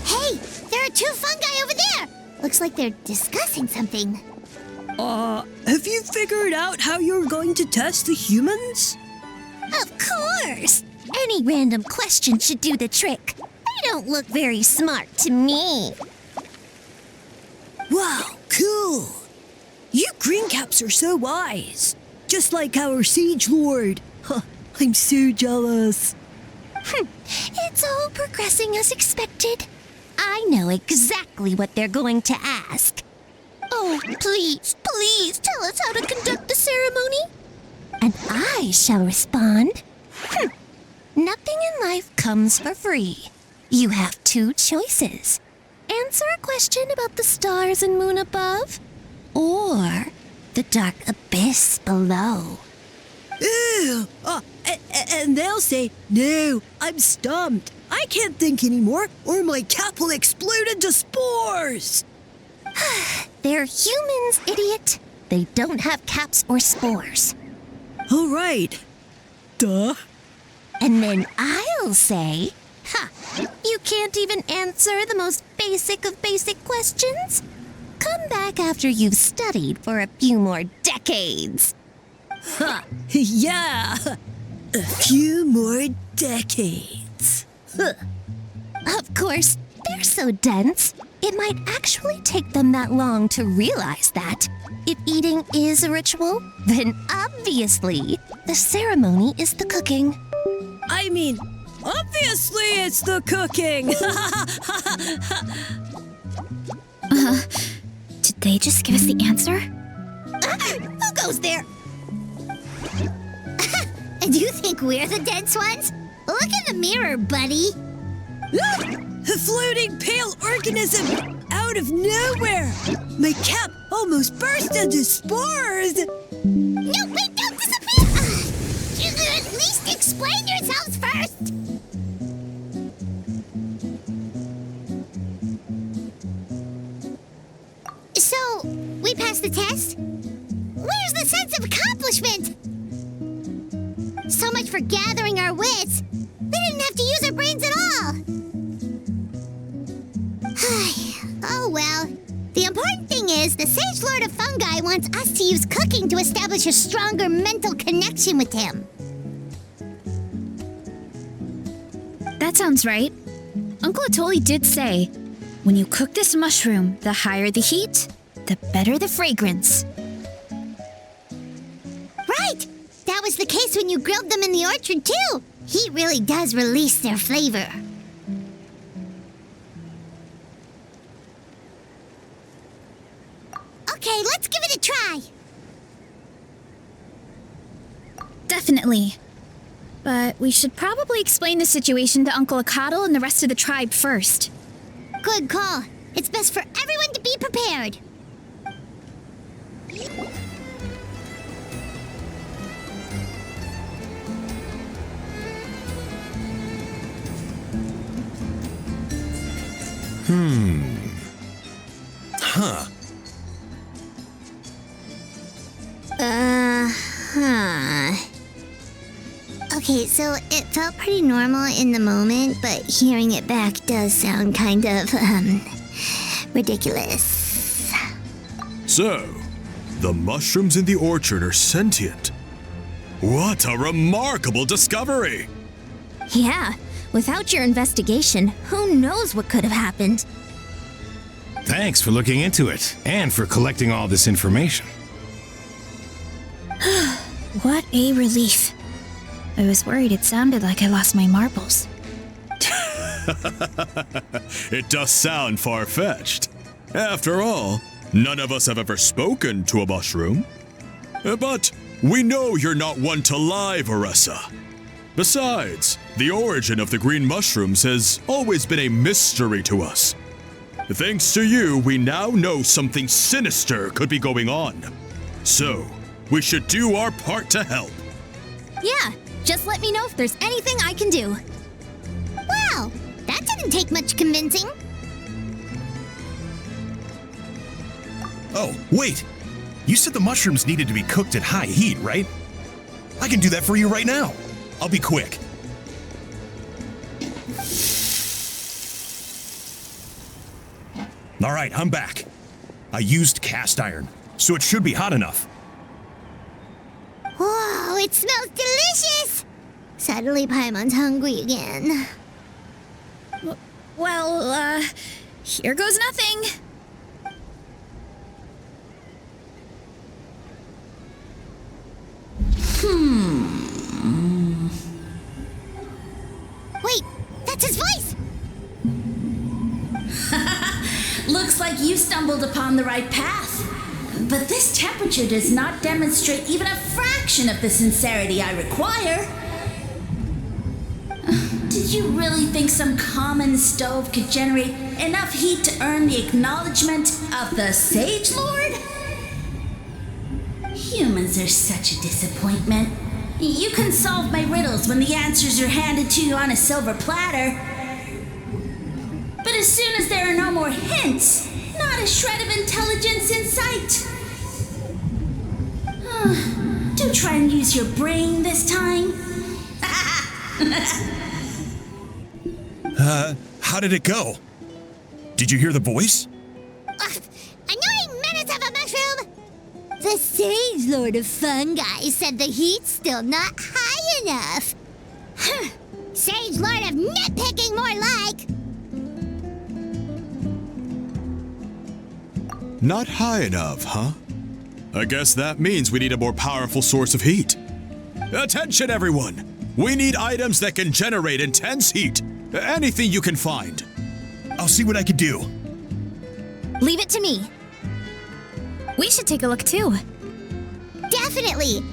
Hey, there are two fungi over there! Looks like they're discussing something. Have you figured out how you're going to test the humans? Of course! Any random question should do the trick. They don't look very smart to me. Wow, cool! You greencaps are so wise. Just like our Sage Lord. Huh, I'm so jealous. It's all progressing as expected. I know exactly what they're going to ask. Oh, please, please tell us how to conduct the ceremony. And I shall respond. Nothing in life comes for free. You have two choices. Answer a question about the stars and moon above, or the dark abyss below. Ew! And they'll say, no, I'm stumped. I can't think anymore, or my cap will explode into spores. They're humans, idiot. They don't have caps or spores. All right. Duh. And then I'll say, you can't even answer the most basic of basic questions? Come back after you've studied for a few more decades. Ha! Yeah! A few more decades. Of course, they're so dense, it might actually take them that long to realize that. If eating is a ritual, then obviously the ceremony is the cooking. I mean, obviously it's the cooking. Did they just give us the answer? Who goes there? And you think we're the dense ones? Look in the mirror, buddy. A floating pale organism out of nowhere. My cap almost burst into spores. No, wait, don't disappear! You could at least explain yourselves first! So, we passed the test? Where's the sense of accomplishment? So much for gathering our wits. We didn't have to use our brains at all. Oh well. The important thing is, the Sage Lord of Fungi wants us to use cooking to establish a stronger mental connection with him. That sounds right. Uncle Atoli did say, when you cook this mushroom, the higher the heat, the better the fragrance. Right! That was the case when you grilled them in the orchard, too. Heat really does release their flavor. Okay, let's give it a try. Definitely. But we should probably explain the situation to Uncle Akatl and the rest of the tribe first. Good call. It's best for everyone to be prepared. Huh. Okay, so it felt pretty normal in the moment, but hearing it back does sound kind of, ridiculous. So, the mushrooms in the orchard are sentient. What a remarkable discovery! Yeah, without your investigation, who knows what could have happened? Thanks for looking into it and for collecting all this information. What a relief. I was worried it sounded like I lost my marbles. It does sound far-fetched. After all, none of us have ever spoken to a mushroom. But we know you're not one to lie, Varesa. Besides, the origin of the green mushrooms has always been a mystery to us. Thanks to you, we now know something sinister could be going on. So, we should do our part to help. Yeah, just let me know if there's anything I can do. Wow, that didn't take much convincing. Oh, wait! You said the mushrooms needed to be cooked at high heat, right? I can do that for you right now. I'll be quick. All right, I'm back. I used cast iron, so it should be hot enough. Whoa, it smells delicious! Suddenly Paimon's hungry again. Well, here goes nothing. Wait, that's his voice! Looks Looks like you stumbled upon the right path. But this temperature does not demonstrate even a fraction of the sincerity I require. Did you really think some common stove could generate enough heat to earn the acknowledgement of the Sage Lord? Humans are such a disappointment. You can solve my riddles when the answers are handed to you on a silver platter. But as soon as there are no more hints, not a shred of intelligence in sight. Do try and use your brain this time. How did it go? Did you hear the voice? Annoying menace of a mushroom! The Sage Lord of Fungi said the heat's still not high enough. Sage Lord of Nitpicking, more like! Not high enough, huh? I guess that means we need a more powerful source of heat. Attention, everyone! We need items that can generate intense heat. Anything you can find. I'll see what I can do. Leave it to me. We should take a look too. Definitely!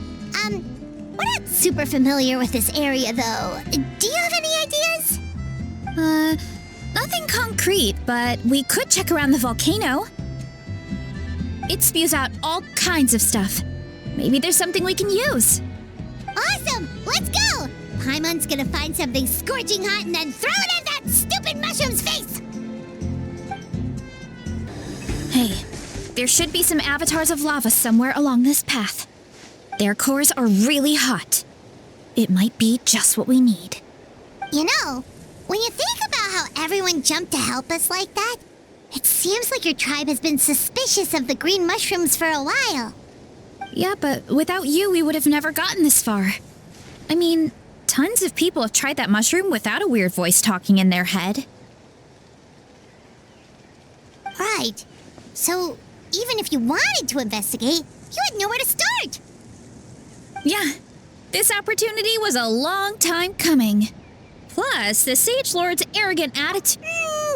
We're not super familiar with this area, though. Do you have any ideas? Nothing concrete, but we could check around the volcano. It spews out all kinds of stuff. Maybe there's something we can use. Awesome! Let's go! Paimon's gonna find something scorching hot and then throw it in that stupid mushroom's face! Hey, there should be some avatars of lava somewhere along this path. Their cores are really hot. It might be just what we need. You know, when you think about how everyone jumped to help us like that, it seems like your tribe has been suspicious of the green mushrooms for a while. Yeah, but without you, we would have never gotten this far. I mean, tons of people have tried that mushroom without a weird voice talking in their head. Right. So, even if you wanted to investigate, you had nowhere to start. Yeah, this opportunity was a long time coming. Plus, the Sage Lord's arrogant attitude...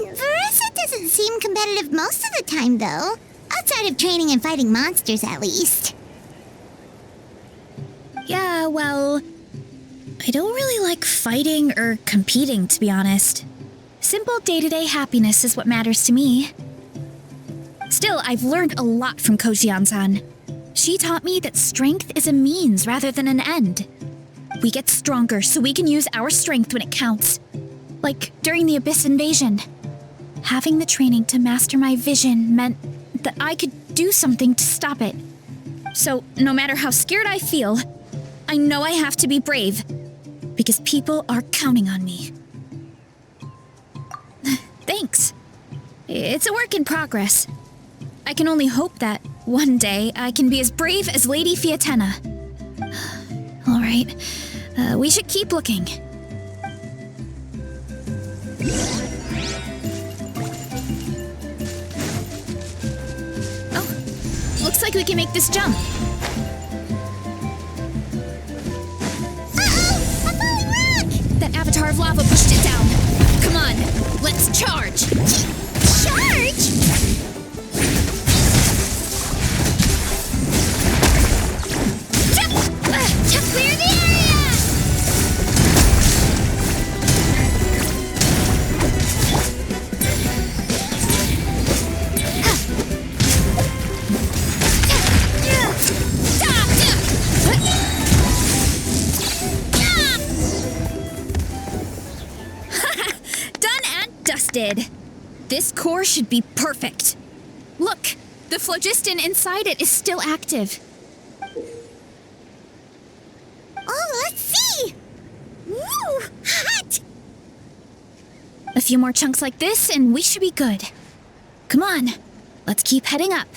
Varesa doesn't seem competitive most of the time, though. Outside of training and fighting monsters, at least. Yeah, well... I don't really like fighting or competing, to be honest. Simple day-to-day happiness is what matters to me. Still, I've learned a lot from Kojian-san. She taught me that strength is a means rather than an end. We get stronger so we can use our strength when it counts. Like during the Abyss invasion. Having the training to master my vision meant that I could do something to stop it. So, no matter how scared I feel, I know I have to be brave. Because people are counting on me. Thanks. It's a work in progress. I can only hope that one day I can be as brave as Lady Fiatena. All right, we should keep looking. Oh, looks like we can make this jump. Uh-oh! A falling rock! That avatar of lava pushed it down. Come on, let's charge. Charge? To clear the area! Done and dusted. This core should be perfect. Look, the phlogiston inside it is still active. Oh, let's see! Woo! Hot! A few more chunks like this and we should be good. Come on, let's keep heading up.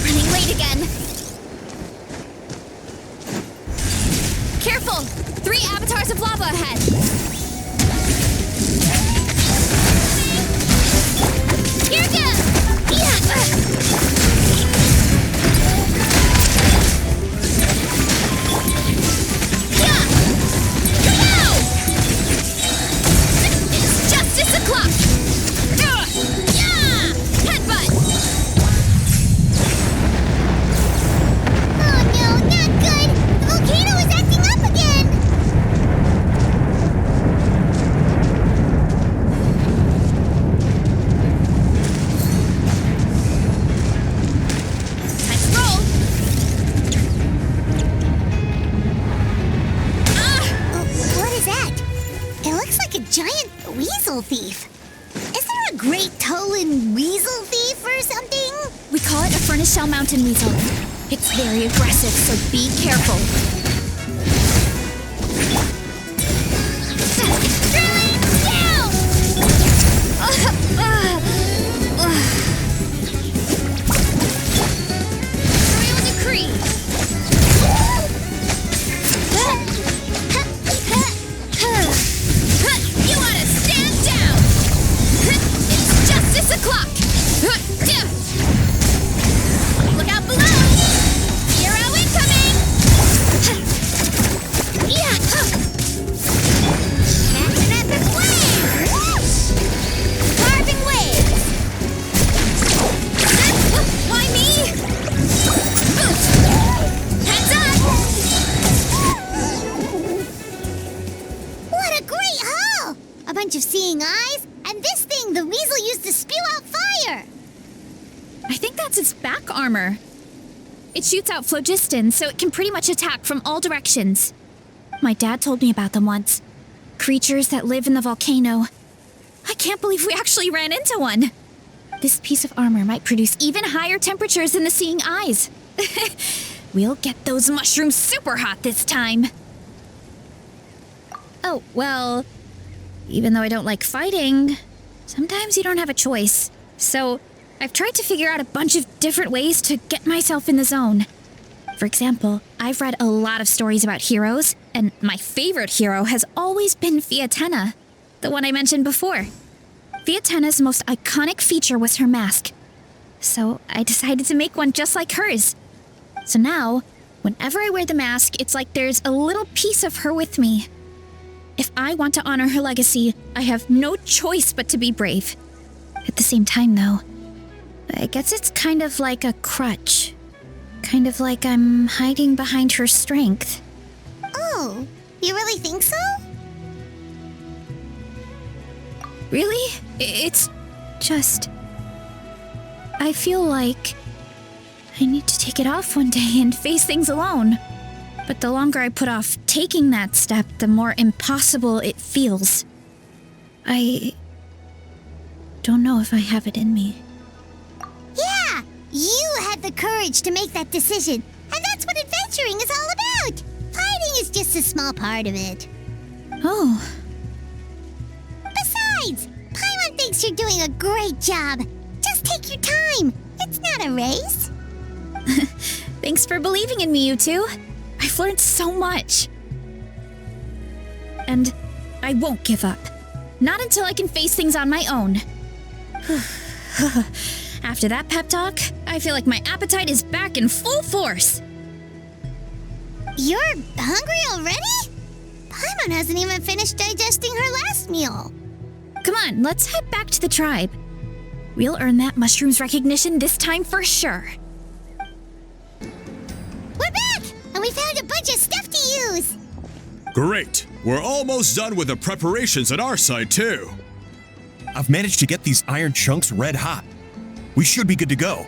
Running late again. Careful! 3 avatars of lava ahead. Here it goes! weasel thief. Is there a great Tolan weasel thief or something? We call it a furnace shell mountain weasel. It's very aggressive, so be careful. Drawing down! Royal decree. You want to stand down. It's justice o'clock. Look out below. Hero incoming. Catching up in flames! Carving waves! Why me? Heads up. What a great haul! A bunch of seeing eyes, and this thing the weasel used to spew out fire! I think that's its back armor. It shoots out phlogiston, so it can pretty much attack from all directions. My dad told me about them once. Creatures that live in the volcano. I can't believe we actually ran into one. This piece of armor might produce even higher temperatures than the seeing eyes. We'll get those mushrooms super hot this time. Oh, well, even though I don't like fighting, sometimes you don't have a choice. So I've tried to figure out a bunch of different ways to get myself in the zone. For example, I've read a lot of stories about heroes, and my favorite hero has always been Fiatenna, the one I mentioned before. Fiatenna's most iconic feature was her mask, so I decided to make one just like hers. So now, whenever I wear the mask, it's like there's a little piece of her with me. If I want to honor her legacy, I have no choice but to be brave. At the same time, though, I guess it's kind of like a crutch. Kind of like I'm hiding behind her strength. Oh, you really think so? Really? It's just... I feel like I need to take it off one day and face things alone. But the longer I put off taking that step, the more impossible it feels. I don't know if I have it in me. Yeah! You had the courage to make that decision, and that's what adventuring is all about! Fighting is just a small part of it. Oh, Besides, Paimon thinks you're doing a great job. Just take your time. It's not a race. thanks for believing in me, you two. I've learned so much. And I won't give up. Not until I can face things on my own. After that pep talk, I feel like my appetite is back in full force. You're hungry already? Paimon hasn't even finished digesting her last meal. Come on, let's head back to the tribe. We'll earn that mushroom's recognition this time for sure. We're back, and we found a bunch of stuff to use. Great! We're almost done with the preparations at our side, too. I've managed to get these iron chunks red hot. We should be good to go.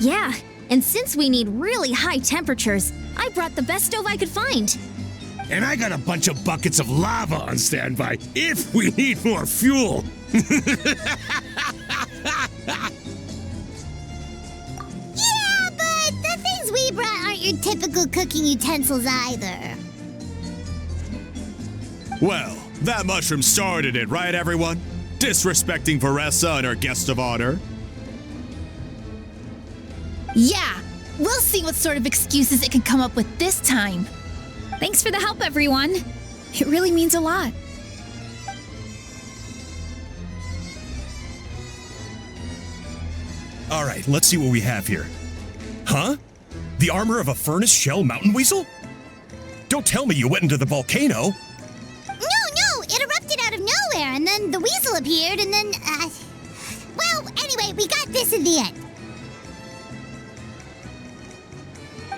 Yeah, and since we need really high temperatures, I brought the best stove I could find. And I got a bunch of buckets of lava on standby if we need more fuel. Yeah, but the things we brought aren't your typical cooking utensils either. Well, that mushroom started it, right, everyone? Disrespecting Varesa and her guest of honor. Yeah, we'll see what sort of excuses it can come up with this time. Thanks for the help, everyone. It really means a lot. All right, let's see what we have here. Huh? The armor of a furnace shell mountain weasel? Don't tell me you went into the volcano. No, it erupted out of nowhere, and then the weasel appeared, and then, well, anyway, we got this in the end.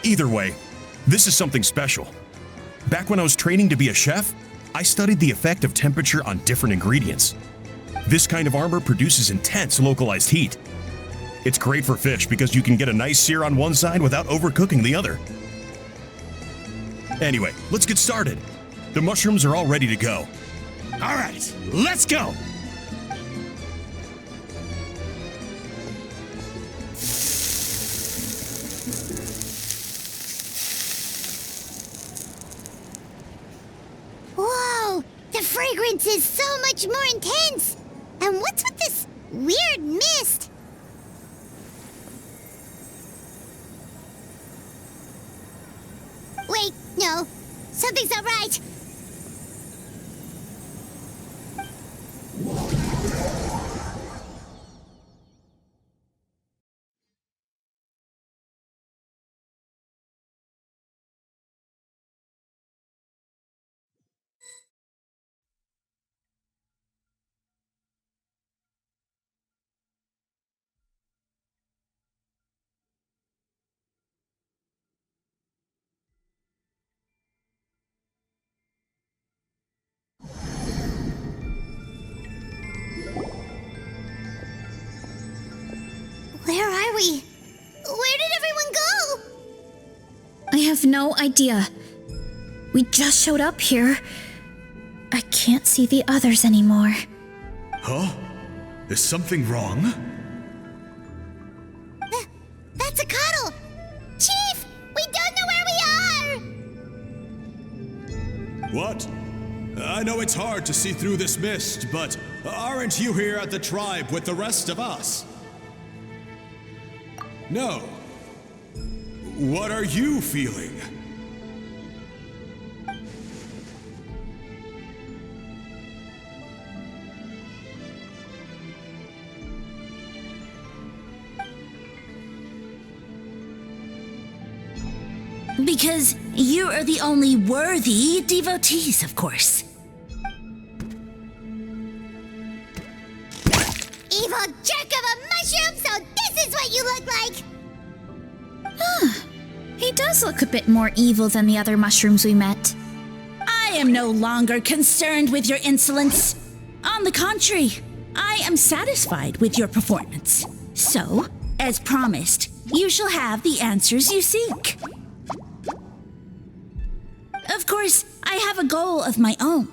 Either way, this is something special. Back when I was training to be a chef, I studied the effect of temperature on different ingredients. This kind of armor produces intense localized heat. It's great for fish because you can get a nice sear on one side without overcooking the other. Anyway, let's get started. The mushrooms are all ready to go. All right, let's go. fragrance is so much more intense. And what's with this weird mist? Wait, no. Something's not right. Where are we? Where did everyone go? I have no idea. We just showed up here. I can't see the others anymore. Huh? Is something wrong? That's a cuddle! Chief! We don't know where we are! What? I know it's hard to see through this mist, but aren't you here at the tribe with the rest of us? No. What are you feeling? Because you are the only worthy devotees, of course. Evil jerk of a mushroom, so this is what you look like! He does look a bit more evil than the other mushrooms we met. I am no longer concerned with your insolence. On the contrary, I am satisfied with your performance. So, as promised, you shall have the answers you seek. Of course, I have a goal of my own.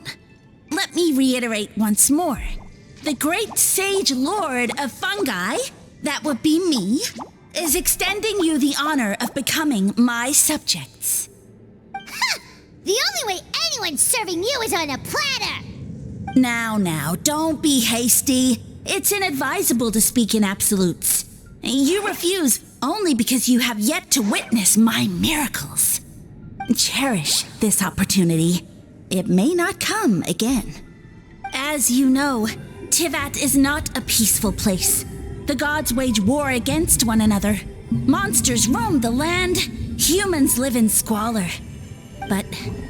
Let me reiterate once more. The great sage lord of fungi, that would be me, is extending you the honor of becoming my subjects. Ha! The only way anyone's serving you is on a platter! Now, don't be hasty. It's inadvisable to speak in absolutes. You refuse only because you have yet to witness my miracles. Cherish this opportunity. It may not come again. As you know, Tivat is not a peaceful place. The gods wage war against one another. Monsters roam the land. Humans live in squalor. But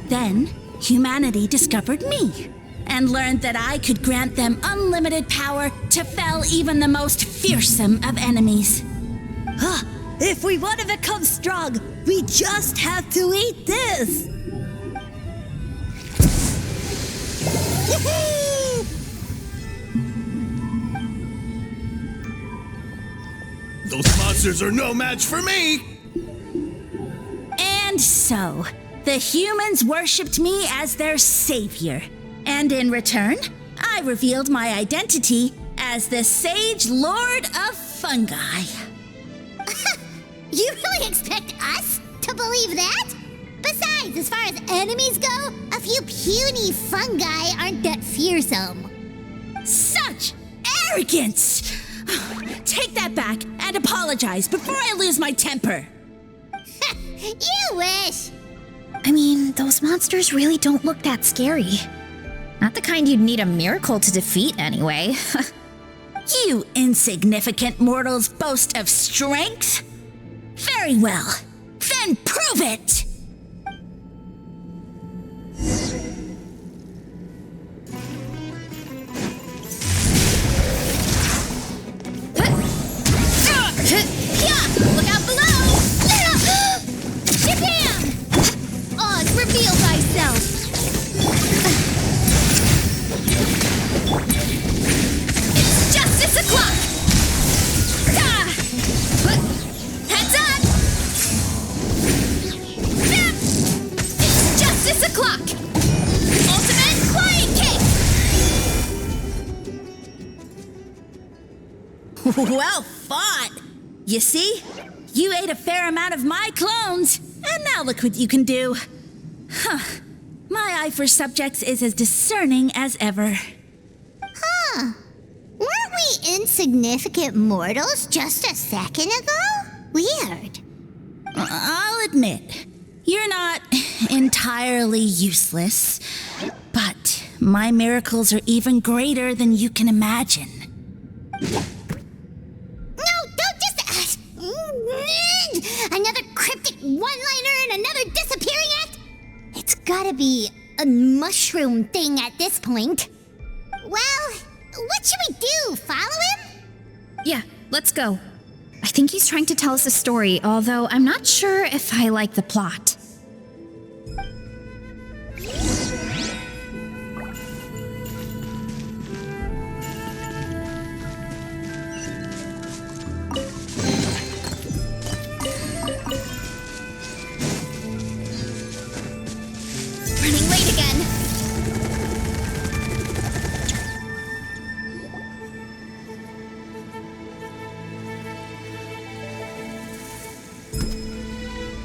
then, humanity discovered me and learned that I could grant them unlimited power to fell even the most fearsome of enemies. If we want to become strong, we just have to eat this! Those monsters are no match for me! And so, the humans worshipped me as their savior. And in return, I revealed my identity as the Sage Lord of Fungi. You really expect us to believe that? Besides, as far as enemies go, a few puny fungi aren't that fearsome. Such arrogance! Take that back and apologize before I lose my temper. You wish! I mean, those monsters really don't look that scary. Not the kind you'd need a miracle to defeat, anyway. You insignificant mortals boast of strength? Very well. Then prove it! Look out below! Shabam! Oz, reveal thyself! It's justice o'clock! Heads up! It's justice o'clock! Ultimate flying kick! Well fought! You see? You ate a fair amount of my clones, and now look what you can do. Huh. My eye for subjects is as discerning as ever. Huh. Weren't we insignificant mortals just a second ago? Weird. I'll admit, you're not entirely useless, but my miracles are even greater than you can imagine. No, don't just... another cryptic one-liner and another disappearing act? It's gotta be a mushroom thing at this point. Well, what should we do? Follow him? Yeah, let's go. I think he's trying to tell us a story, although I'm not sure if I like the plot. Running late again.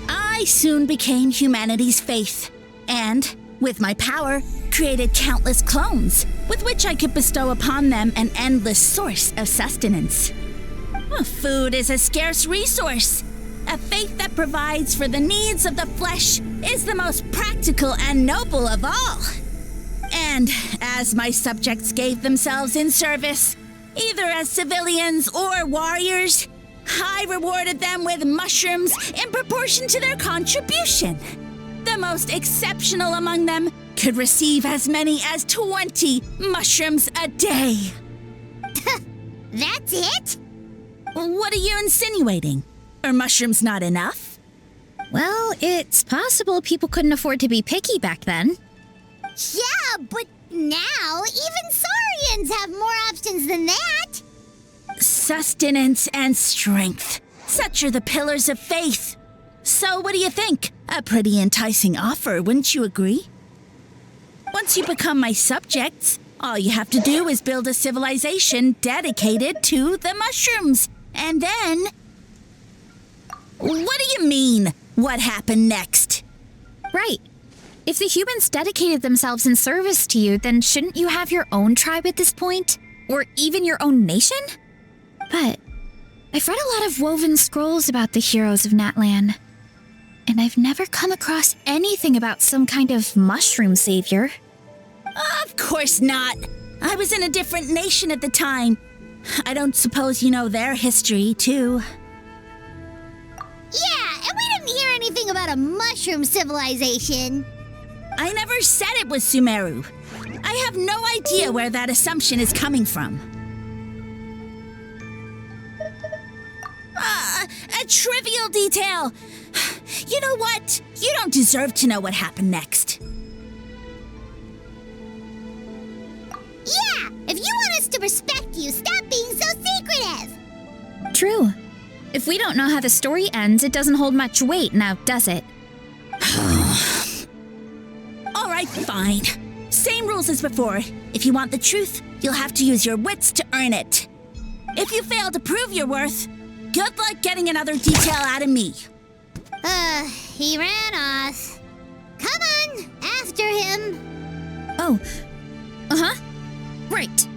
I soon became humanity's faith, and, with my power, created countless clones, with which I could bestow upon them an endless source of sustenance. Food is a scarce resource. A faith that provides for the needs of the flesh is the most practical and noble of all. And as my subjects gave themselves in service, either as civilians or warriors, I rewarded them with mushrooms in proportion to their contribution. The most exceptional among them could receive as many as 20 mushrooms a day. That's it? What are you insinuating? Are mushrooms not enough? Well, it's possible people couldn't afford to be picky back then. Yeah, but now even saurians have more options than that. Sustenance and strength. Such are the pillars of faith. So what do you think? A pretty enticing offer, wouldn't you agree? Once you become my subjects, all you have to do is build a civilization dedicated to the mushrooms. And then... What do you mean, what happened next? Right. If the humans dedicated themselves in service to you, then shouldn't you have your own tribe at this point? Or even your own nation? But I've read a lot of woven scrolls about the heroes of Natlan, and I've never come across anything about some kind of mushroom savior. Of course not. I was in a different nation at the time. I don't suppose you know their history, too. Yeah, and we didn't hear anything about a mushroom civilization. I never said it was Sumeru. I have no idea where that assumption is coming from. A trivial detail. You know what? You don't deserve to know what happened next. Yeah, if you want us to respect you, stop being so secretive. True. If we don't know how the story ends, it doesn't hold much weight now, does it? All right, fine. Same rules as before. If you want the truth, you'll have to use your wits to earn it. If you fail to prove your worth, good luck getting another detail out of me. He ran off. Come on, after him. Oh. Uh-huh. Right.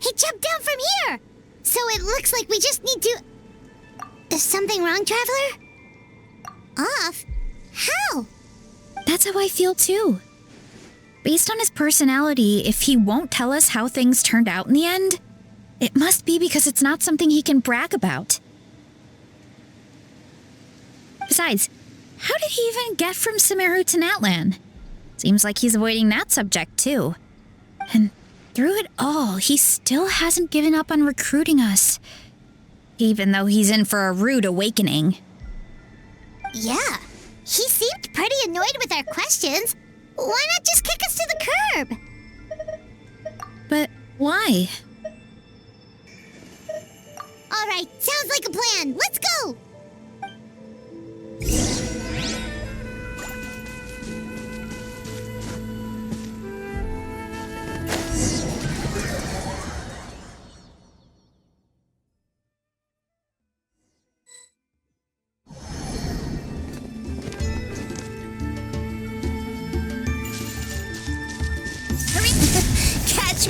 He jumped down from here. So it looks like we just need to... Is something wrong, Traveler? Off? How? That's how I feel too. Based on his personality, if he won't tell us how things turned out in the end, it must be because it's not something he can brag about. Besides, how did he even get from Sumeru to Natlan? Seems like he's avoiding that subject too. And through it all, he still hasn't given up on recruiting us. Even though he's in for a rude awakening. Yeah, he seemed pretty annoyed with our questions. Why not just kick us to the curb? But why? All right, sounds like a plan. Let's go.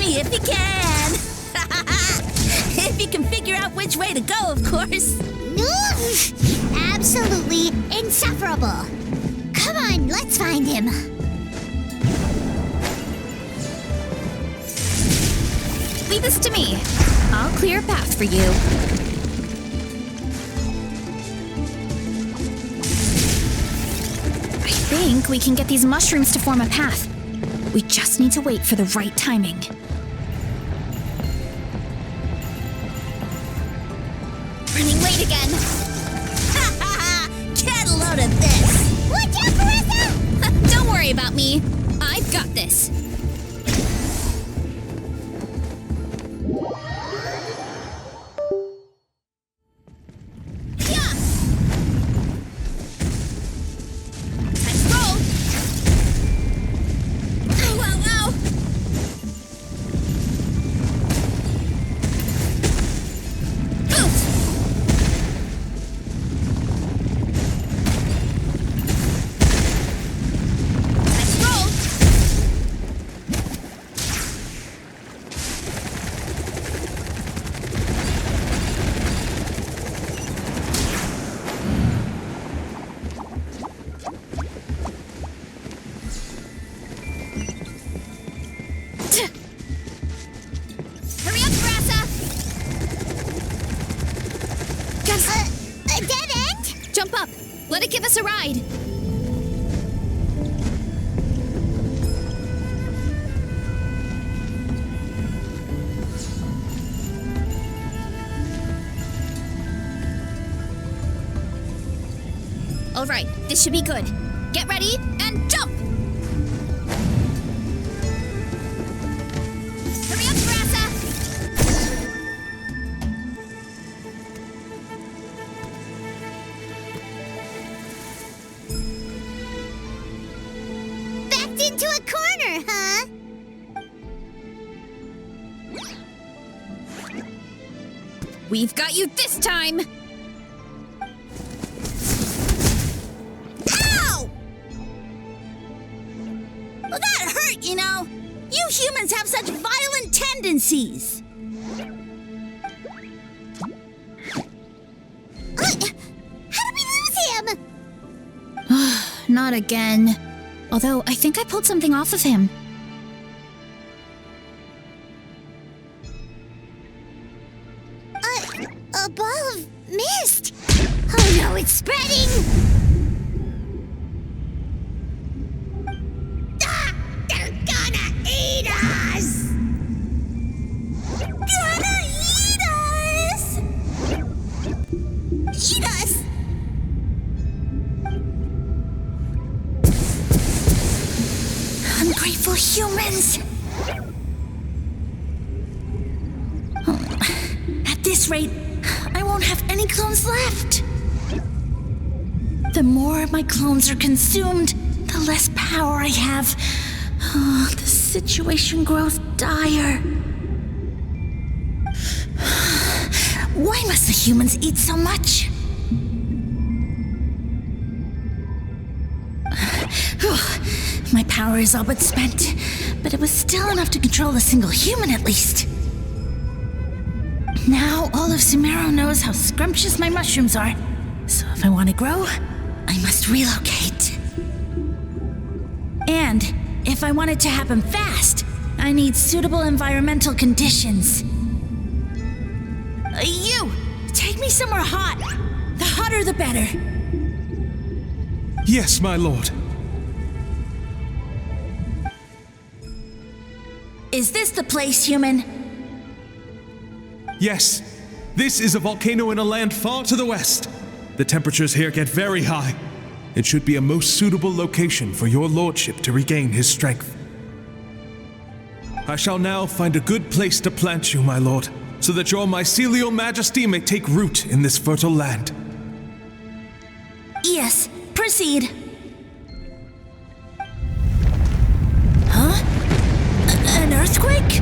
me if you can. If you can figure out which way to go, of course. Absolutely insufferable. Come on, let's find him. Leave this to me. I'll clear a path for you. I think we can get these mushrooms to form a path. We just need to wait for the right timing. Running late again. Get a load of this. Watch out, Varesa! Don't worry about me. I've got this. Yeah. Let's roll. Ow, ow, ow. Boot. Let's roll. Hurry up, Varesa. A dead end? Jump up. Let it give us a ride. All right, this should be good. Get ready and jump! Hurry up, Varesa! Backed into a corner, huh? We've got you this time! Ow! Well, that hurt, you know. You humans have such violent tendencies. How did we lose him? Not again. Although, I think I pulled something off of him. A ball of mist. Oh no, it's spreading. Ah, they're gonna eat us. Gonna eat us! Eat us. Ungrateful humans! At this rate, I won't have any clones left. The more my clones are consumed, the less power I have. Oh, the situation grows dire. Why must the humans eat so much? My power is all but spent, but it was still enough to control a single human at least. Now all of Sumero knows how scrumptious my mushrooms are, so if I want to grow, I must relocate. And if I want it to happen fast, I need suitable environmental conditions. You! Take me somewhere hot. The hotter the better. Yes, my lord. Is this the place, human? Yes, this is a volcano in a land far to the west. The temperatures here get very high. It should be a most suitable location for your lordship to regain his strength. I shall now find a good place to plant you, my lord, so that your mycelial majesty may take root in this fertile land. Yes, proceed. Huh? An earthquake?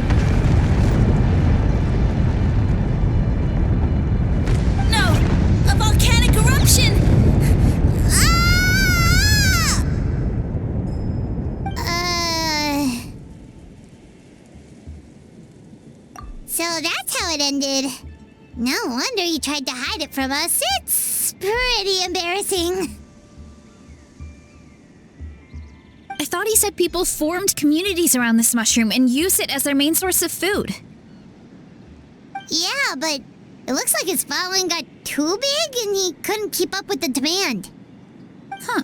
No! A volcanic eruption! Ah! So that's how it ended. No wonder he tried to hide it from us. It's pretty embarrassing. I thought he said people formed communities around this mushroom and used it as their main source of food. Yeah, but it looks like his following got too big and he couldn't keep up with the demand. Huh.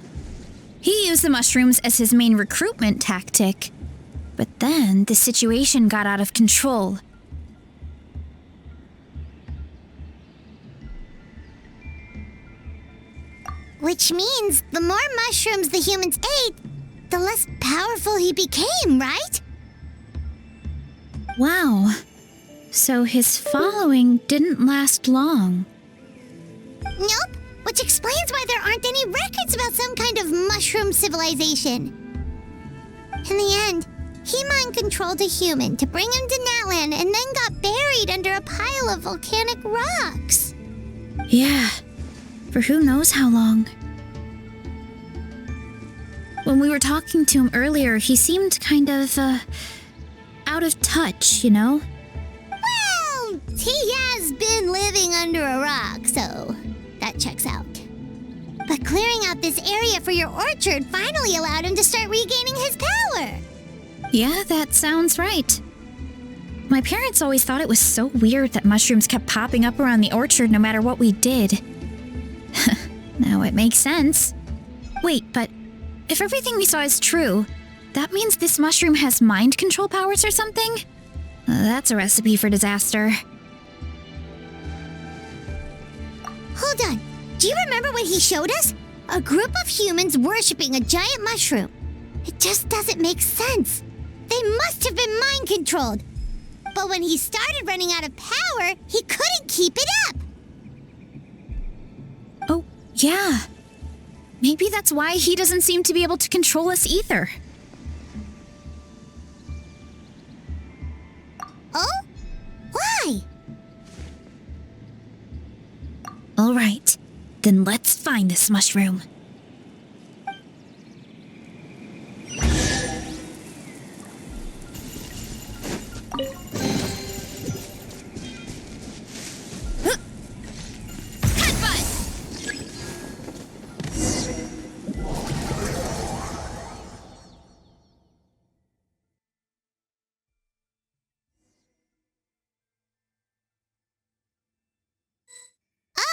He used the mushrooms as his main recruitment tactic. But then the situation got out of control. Which means the more mushrooms the humans ate, the less powerful he became, right? Wow. So his following didn't last long. Nope, which explains why there aren't any records about some kind of mushroom civilization. In the end, he mind-controlled a human to bring him to Natlan and then got buried under a pile of volcanic rocks. Yeah, for who knows how long. When we were talking to him earlier, he seemed kind of, out of touch, you know? Well, he has been living under a rock, so that checks out. But clearing out this area for your orchard finally allowed him to start regaining his power. Yeah, that sounds right. My parents always thought it was so weird that mushrooms kept popping up around the orchard no matter what we did. Now it makes sense. Wait, but if everything we saw is true, that means this mushroom has mind control powers or something? That's a recipe for disaster. Hold on. Do you remember what he showed us? A group of humans worshipping a giant mushroom. It just doesn't make sense. They must have been mind controlled. But when he started running out of power, he couldn't keep it up. Oh, yeah. Maybe that's why he doesn't seem to be able to control us either. Oh? Why? All right, then let's find this mushroom.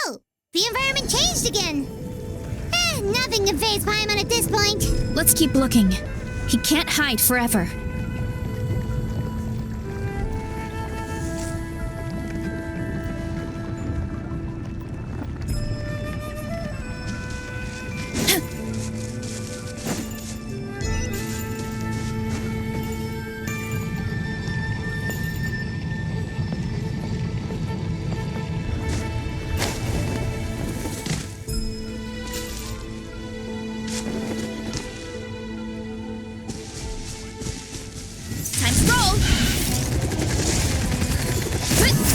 Oh, the environment changed again. Nothing can faze Paimon at this point. Let's keep looking. He can't hide forever. Time to roll!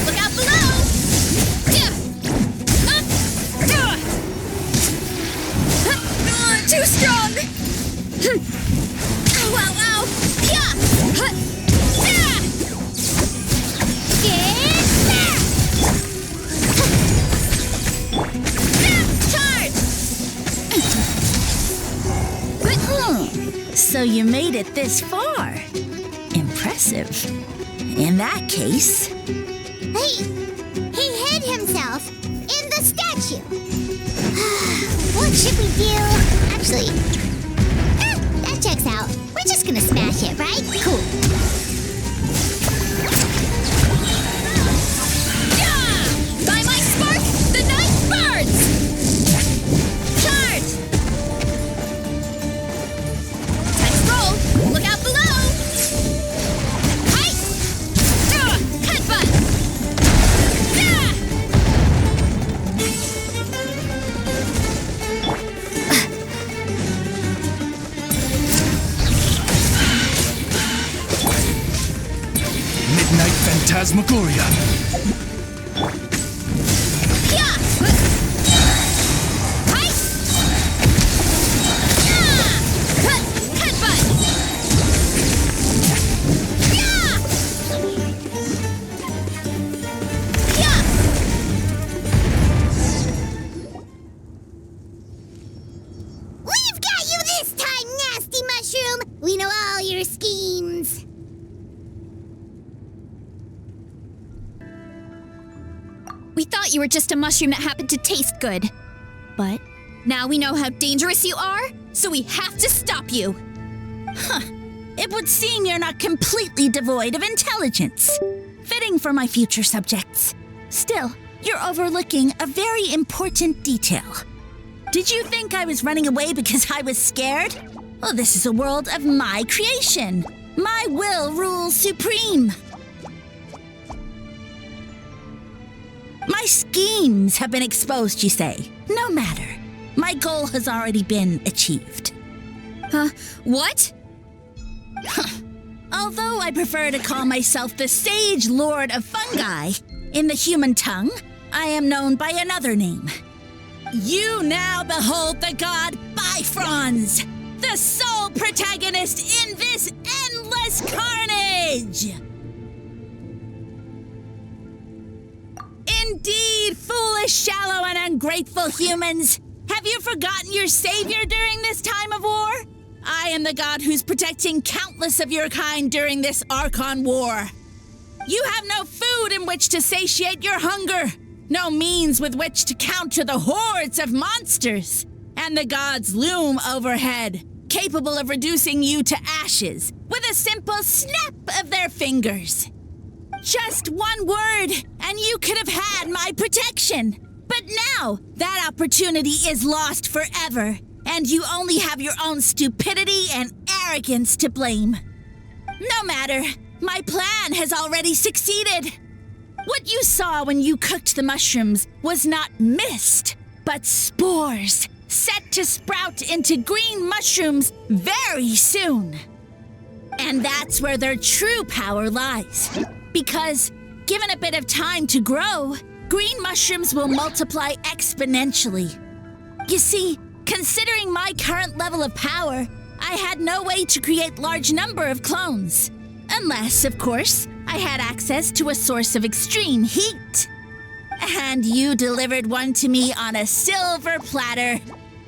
Look out below! Too strong! Ow, ow, ow! Charge! So you made it this far. Impressive. In that case, He hid himself in the statue. What should we do? Actually, that checks out. We're just gonna smash it, right? Cool. By my spark, the night burns! Charge! Time to roll! Look out below! Headbutt! Midnight Phantasmagoria. We thought you were just a mushroom that happened to taste good. But now we know how dangerous you are, so we have to stop you. It would seem you're not completely devoid of intelligence. Fitting for my future subjects. Still, you're overlooking a very important detail. Did you think I was running away because I was scared? Well, this is a world of my creation. My will rules supreme. My schemes have been exposed, you say. No matter. My goal has already been achieved. What? Although I prefer to call myself the Sage Lord of Fungi, in the human tongue, I am known by another name. You now behold the god Bifrons, the sole protagonist in this endless carnage! Indeed, foolish, shallow, and ungrateful humans! Have you forgotten your savior during this time of war? I am the god who's protecting countless of your kind during this Archon War. You have no food in which to satiate your hunger, no means with which to counter the hordes of monsters, and the gods loom overhead, capable of reducing you to ashes with a simple snap of their fingers. Just one word, and you could have had my protection. But now, that opportunity is lost forever, and you only have your own stupidity and arrogance to blame. No matter, my plan has already succeeded. What you saw when you cooked the mushrooms was not mist, but spores, set to sprout into green mushrooms very soon. And that's where their true power lies. Because, given a bit of time to grow, green mushrooms will multiply exponentially. You see, considering my current level of power, I had no way to create large number of clones. Unless, of course, I had access to a source of extreme heat. And you delivered one to me on a silver platter.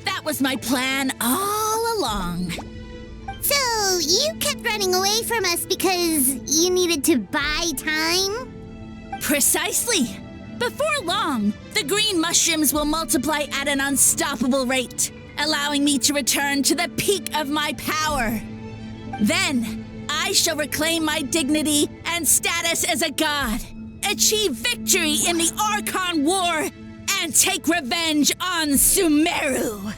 That was my plan all along. So, you kept running away from us because you needed to buy time? Precisely. Before long, the green mushrooms will multiply at an unstoppable rate, allowing me to return to the peak of my power. Then, I shall reclaim my dignity and status as a god, achieve victory in the Archon War, and take revenge on Sumeru.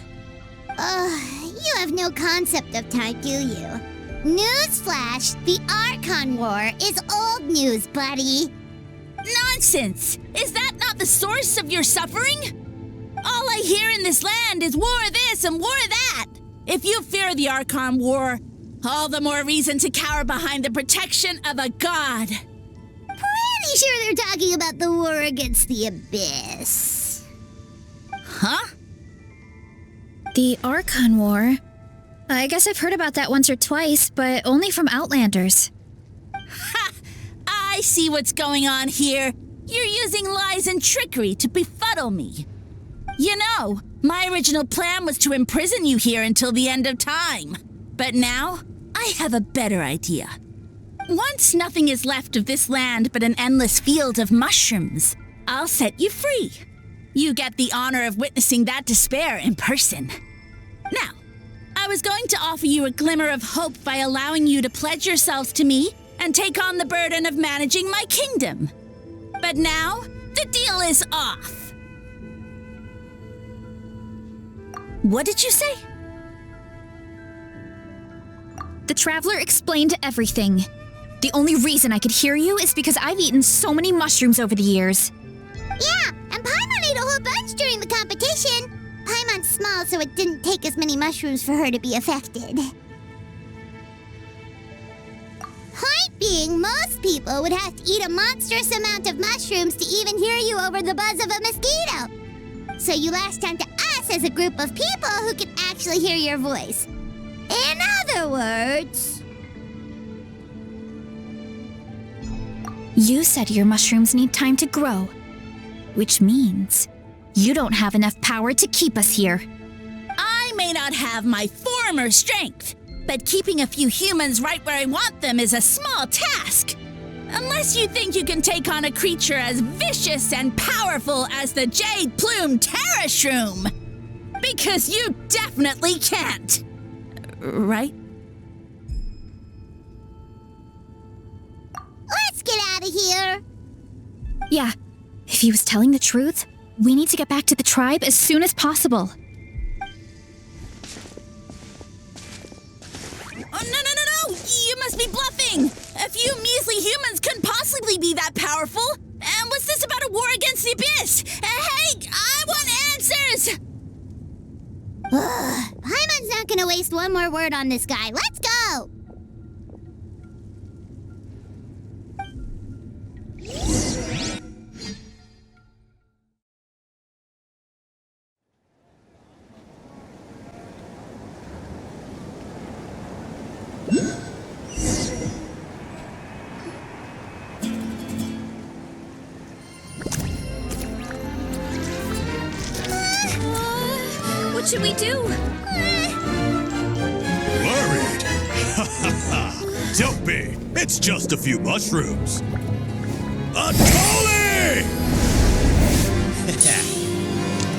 You have no concept of time, do you? Newsflash, the Archon War is old news, buddy. Nonsense! Is that not the source of your suffering? All I hear in this land is war this and war that. If you fear the Archon War, all the more reason to cower behind the protection of a god. Pretty sure they're talking about the war against the Abyss. Huh? The Archon War? I guess I've heard about that once or twice, but only from Outlanders. Ha! I see what's going on here. You're using lies and trickery to befuddle me. You know, my original plan was to imprison you here until the end of time. But now, I have a better idea. Once nothing is left of this land but an endless field of mushrooms, I'll set you free. You get the honor of witnessing that despair in person. Now, I was going to offer you a glimmer of hope by allowing you to pledge yourselves to me and take on the burden of managing my kingdom. But now, the deal is off. What did you say? The Traveler explained everything. The only reason I could hear you is because I've eaten so many mushrooms over the years. Yeah, and Paimon ate a whole bunch during the competition. Paimon's small, so it didn't take as many mushrooms for her to be affected. Point being, most people would have to eat a monstrous amount of mushrooms to even hear you over the buzz of a mosquito. So you latched onto us as a group of people who could actually hear your voice. In other words... You said your mushrooms need time to grow, which means you don't have enough power to keep us here. I may not have my former strength, but keeping a few humans right where I want them is a small task. Unless you think you can take on a creature as vicious and powerful as the Jade Plume Terra Shroom. Because you definitely can't. Right? Let's get out of here. Yeah, if he was telling the truth, we need to get back to the tribe as soon as possible. Oh, no! You must be bluffing! A few measly humans couldn't possibly be that powerful! And what's this about a war against the Abyss? Hey, I want answers! Paimon's not gonna waste one more word on this guy. Let's go! What should we do? Worried? Ha ha ha! Don't be! It's just a few mushrooms! A Tolly!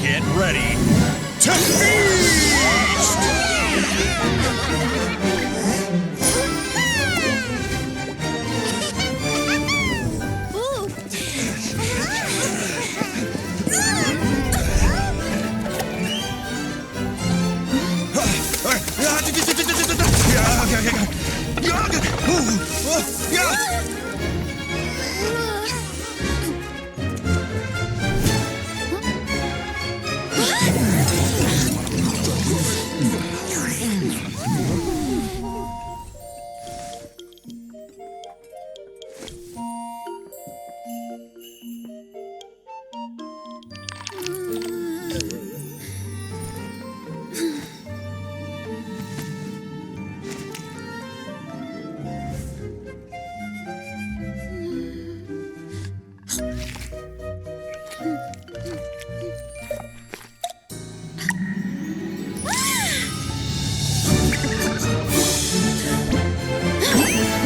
Get ready to feast!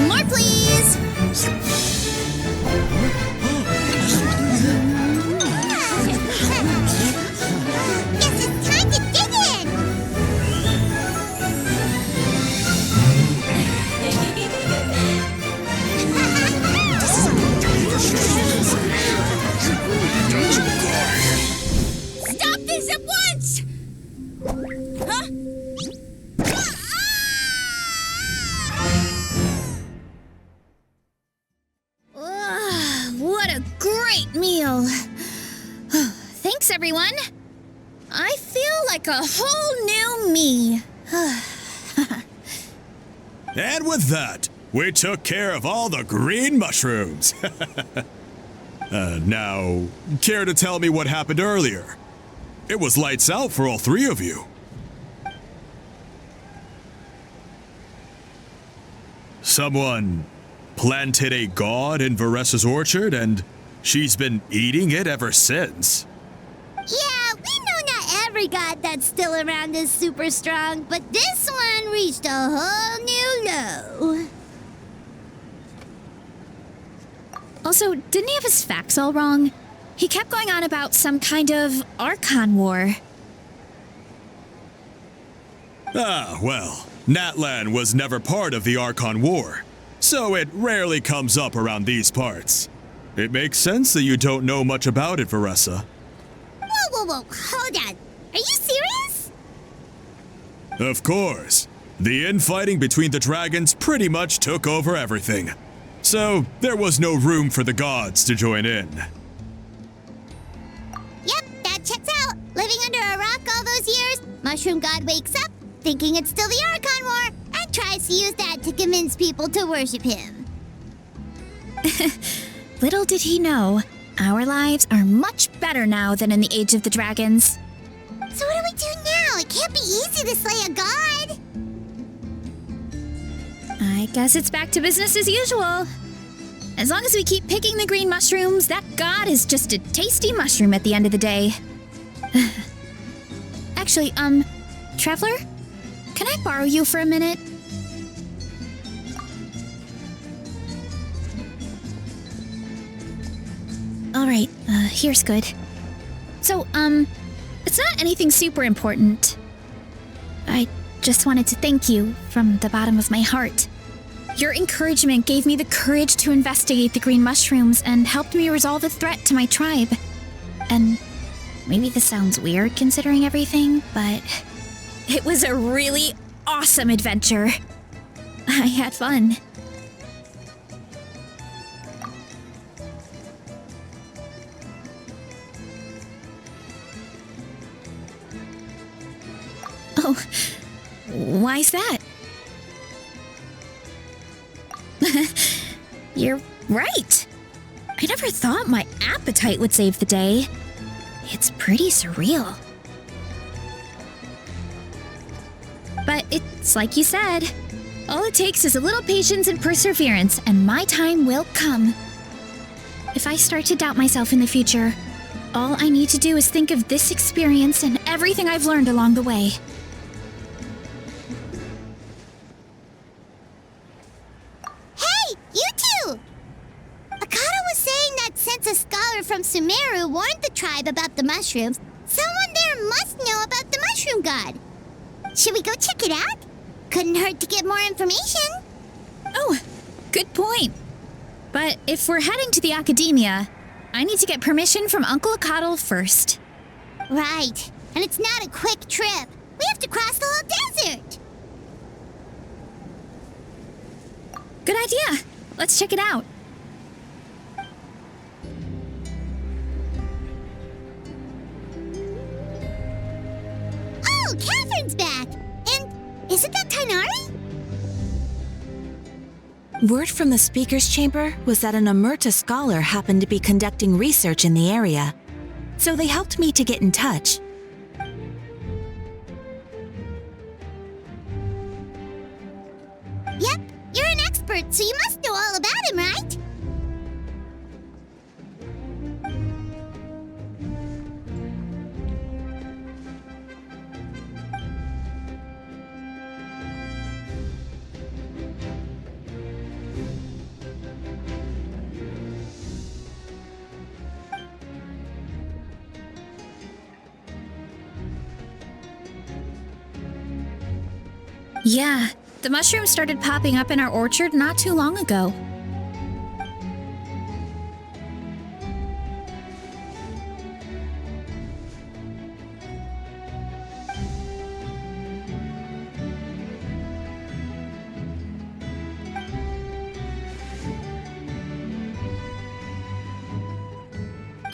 More, please! Guess it's time to dig in! Stop this at once! Huh? What a great meal! Thanks, everyone. I feel like a whole new me. And with that, we took care of all the green mushrooms. Now, care to tell me what happened earlier? It was lights out for all three of you. Someone planted a god in Varesa's orchard, and she's been eating it ever since. Yeah, we know not every god that's still around is super strong, but this one reached a whole new low. Also, didn't he have his facts all wrong? He kept going on about some kind of Archon war. Ah, well, Natlan was never part of the Archon War, so it rarely comes up around these parts. It makes sense that you don't know much about it, Varesa. Whoa, hold on. Are you serious? Of course. The infighting between the dragons pretty much took over everything. So, there was no room for the gods to join in. Yep, that checks out. Living under a rock all those years, Mushroom God wakes up, thinking it's still the Archon War, and tries to use that to convince people to worship him. Little did he know, our lives are much better now than in the Age of the Dragons. So what do we do now? It can't be easy to slay a god. I guess it's back to business as usual. As long as we keep picking the green mushrooms, that god is just a tasty mushroom at the end of the day. Actually, Traveler? Can I borrow you for a minute? Alright, here's good. So, it's not anything super important. I just wanted to thank you from the bottom of my heart. Your encouragement gave me the courage to investigate the green mushrooms and helped me resolve a threat to my tribe. And maybe this sounds weird considering everything, but it was a really awesome adventure. I had fun. Oh, why's that? You're right. I never thought my appetite would save the day. It's pretty surreal. But it's like you said. All it takes is a little patience and perseverance, and my time will come. If I start to doubt myself in the future, all I need to do is think of this experience and everything I've learned along the way. A scholar from Sumeru warned the tribe about the mushrooms. Someone there must know about the mushroom god. Should we go check it out? Couldn't hurt to get more information. Oh, good point. But if we're heading to the academia, I need to get permission from Uncle Acatl first. Right. And it's not a quick trip. We have to cross the whole desert. Good idea. Let's check it out. Oh, Catherine's back! And isn't that Tainari? Word from the speaker's chamber was that an Amurta scholar happened to be conducting research in the area, so they helped me to get in touch. Yep, you're an expert, so you must know all about him, right? Yeah, the mushrooms started popping up in our orchard not too long ago.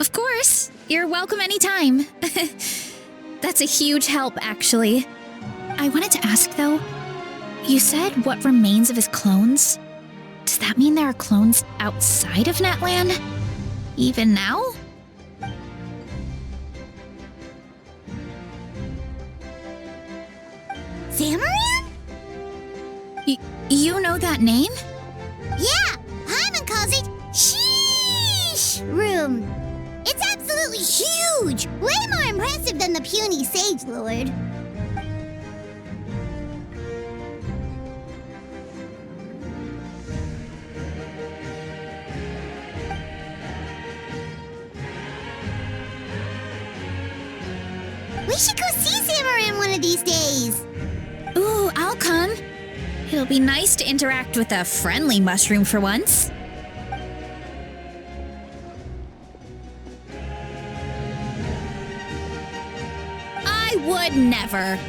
Of course, you're welcome anytime. That's a huge help, actually. I wanted to ask, though, you said what remains of his clones? Does that mean there are clones outside of Natlan? Even now? Zamaran? You know that name? Yeah, Hyman calls it Sheesh Room. It's absolutely huge! Way more impressive than the puny Sage Lord. We should go see Zamaran one of these days. Ooh, I'll come. It'll be nice to interact with a friendly mushroom for once. I would never.